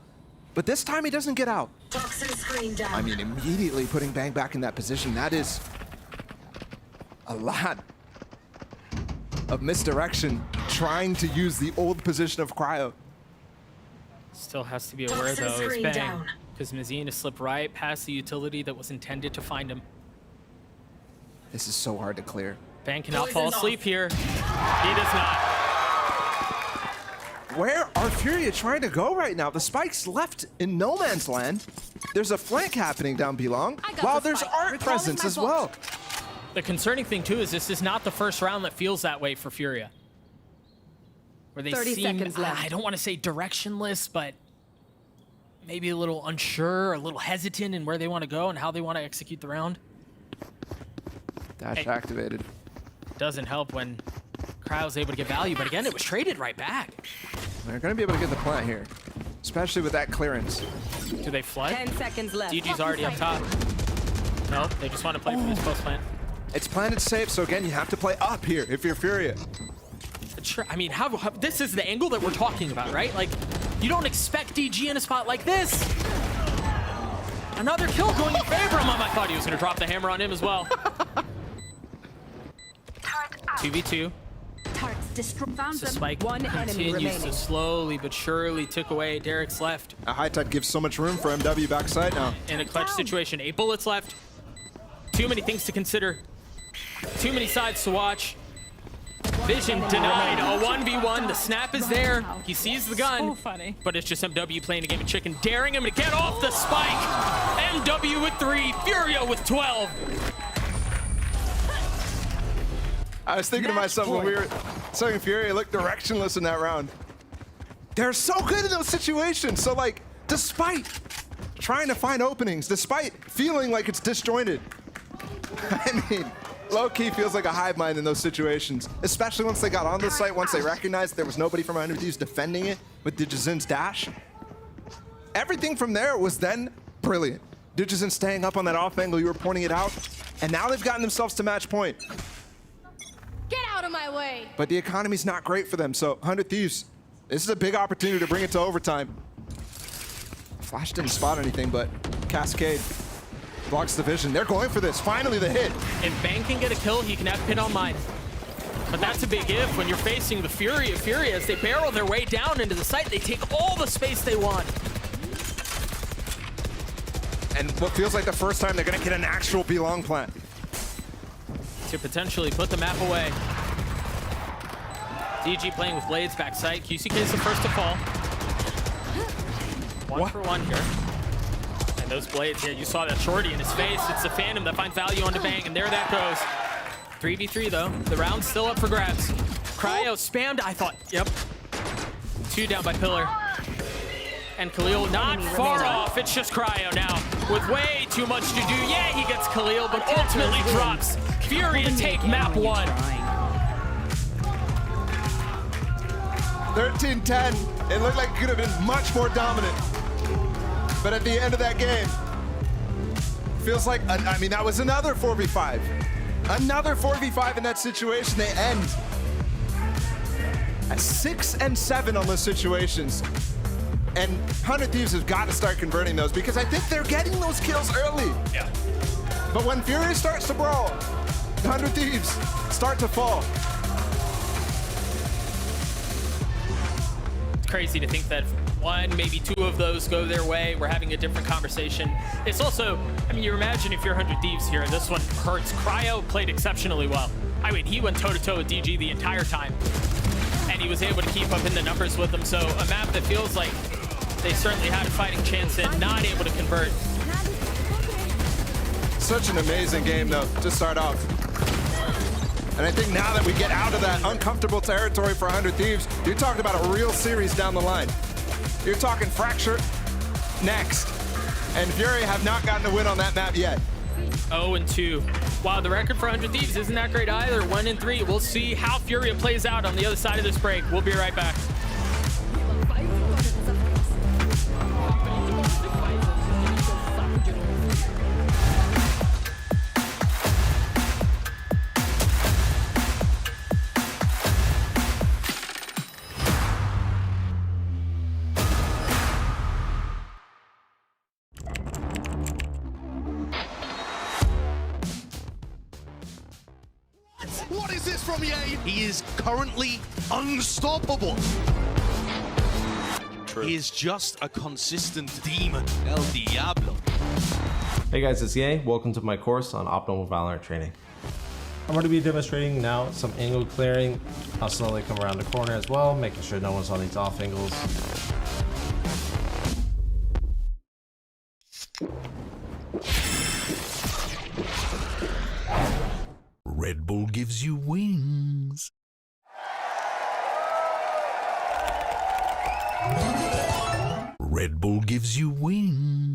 But this time he doesn't get out. I mean, immediately putting Bang back in that position, that is a lot of misdirection, trying to use the old position of Cryo. Still has to be aware, though, is Bang, because Mazina slipped right past the utility that was intended to find him. This is so hard to clear. Bang cannot fall asleep here. He does not. Where are Furia trying to go right now? The spike's left in no man's land. There's a flank happening down B-long, while there's art presence as well. The concerning thing, too, is this is not the first round that feels that way for Furia. Where they 30 seem, seconds left. I don't want to say directionless, but maybe a little unsure, a little hesitant in where they want to go and how they want to execute the round. Dash activated. Doesn't help when Cryo's able to get value, but again, it was traded right back. They're going to be able to get the plant here, especially with that clearance. Do they flood? 10 seconds left. DG's already up top. Nope, they just want to play for this post plant. It's planted safe, so again, you have to play up here if you're Furia. I mean, how this is the angle that we're talking about, right? Like, you don't expect DG in a spot like this. Another kill going in favor of him. I thought he was going to drop the hammer on him as well. 2v2. So Spike continues to slowly but surely tick away Derek's left. A high tide gives so much room for MW backside now. In a clutch situation, 8 bullets left. Too many things to consider. Too many sides to watch. Vision denied. A 1v1. The snap is there. He sees the gun. So funny. But it's just MW playing a game of chicken, daring him to get off the spike. MW with 3. Furia with 12. I was thinking to myself when we were saying Furia looked directionless in that round. They're so good in those situations. So like, despite trying to find openings, despite feeling like it's disjointed, I mean, low-key feels like a hive mind in those situations, especially once they got on the site, once they recognized there was nobody from 100 Thieves defending it with Digizin's dash. Everything from there was then brilliant. Digizin staying up on that off angle, you were pointing it out, and now they've gotten themselves to match point. Get out of my way. But the economy's not great for them, so 100 Thieves, this is a big opportunity to bring it to overtime. Flash didn't spot anything, but Cascade blocks the vision. They're going for this. Finally, the hit. If Bang can get a kill, he can have pit on mine. But that's a big if when you're facing the Furia. Furia, as they barrel their way down into the site, they take all the space they want. And what feels like the first time they're going to get an actual B-long plant. To potentially put the map away. DG playing with Blades backside. QCK is the first to fall. One for one here. And those blades. Yeah, you saw that shorty in his face. It's the Phantom that finds value on the bang, and there that goes. 3v3 though. The round's still up for grabs. Cryo spammed. I thought, yep. 2 down by Pillar. And Khalil not far off. It's just Cryo now with way too much to do. Yeah, he gets Khalil, but ultimately drops. Furia take map 1. 13-10. It looked like it could have been much more dominant. But at the end of that game, feels like, I mean, that was another 4v5. Another 4v5 in that situation. They end at 6 and 7 on those situations. And 100 Thieves has got to start converting those because I think they're getting those kills early. Yeah. But when Furia starts to brawl, 100 Thieves start to fall. It's crazy to think that 1, maybe 2 of those go their way. We're having a different conversation. It's also, I mean, you imagine if you're 100 Thieves here, and this one hurts. Cryo played exceptionally well. I mean, he went toe-to-toe with DG the entire time. And he was able to keep up in the numbers with them. So a map that feels like they certainly had a fighting chance in, not able to convert. Such an amazing game, though, to start off. And I think now that we get out of that uncomfortable territory for 100 Thieves, you're talking about a real series down the line. You're talking Fracture next. And Furia have not gotten a win on that map yet. 0-2. Wow, the record for 100 Thieves isn't that great either. 1-3. We'll see how Furia plays out on the other side of this break. We'll be right back. What is this from EA? He is currently unstoppable. True. He is just a consistent demon, El Diablo. Hey guys, it's EA. Welcome to my course on optimal Valorant training. I'm going to be demonstrating now some angle clearing. I'll slowly come around the corner as well, making sure no one's on these off angles. Red Bull gives you wings. Red Bull gives you wings.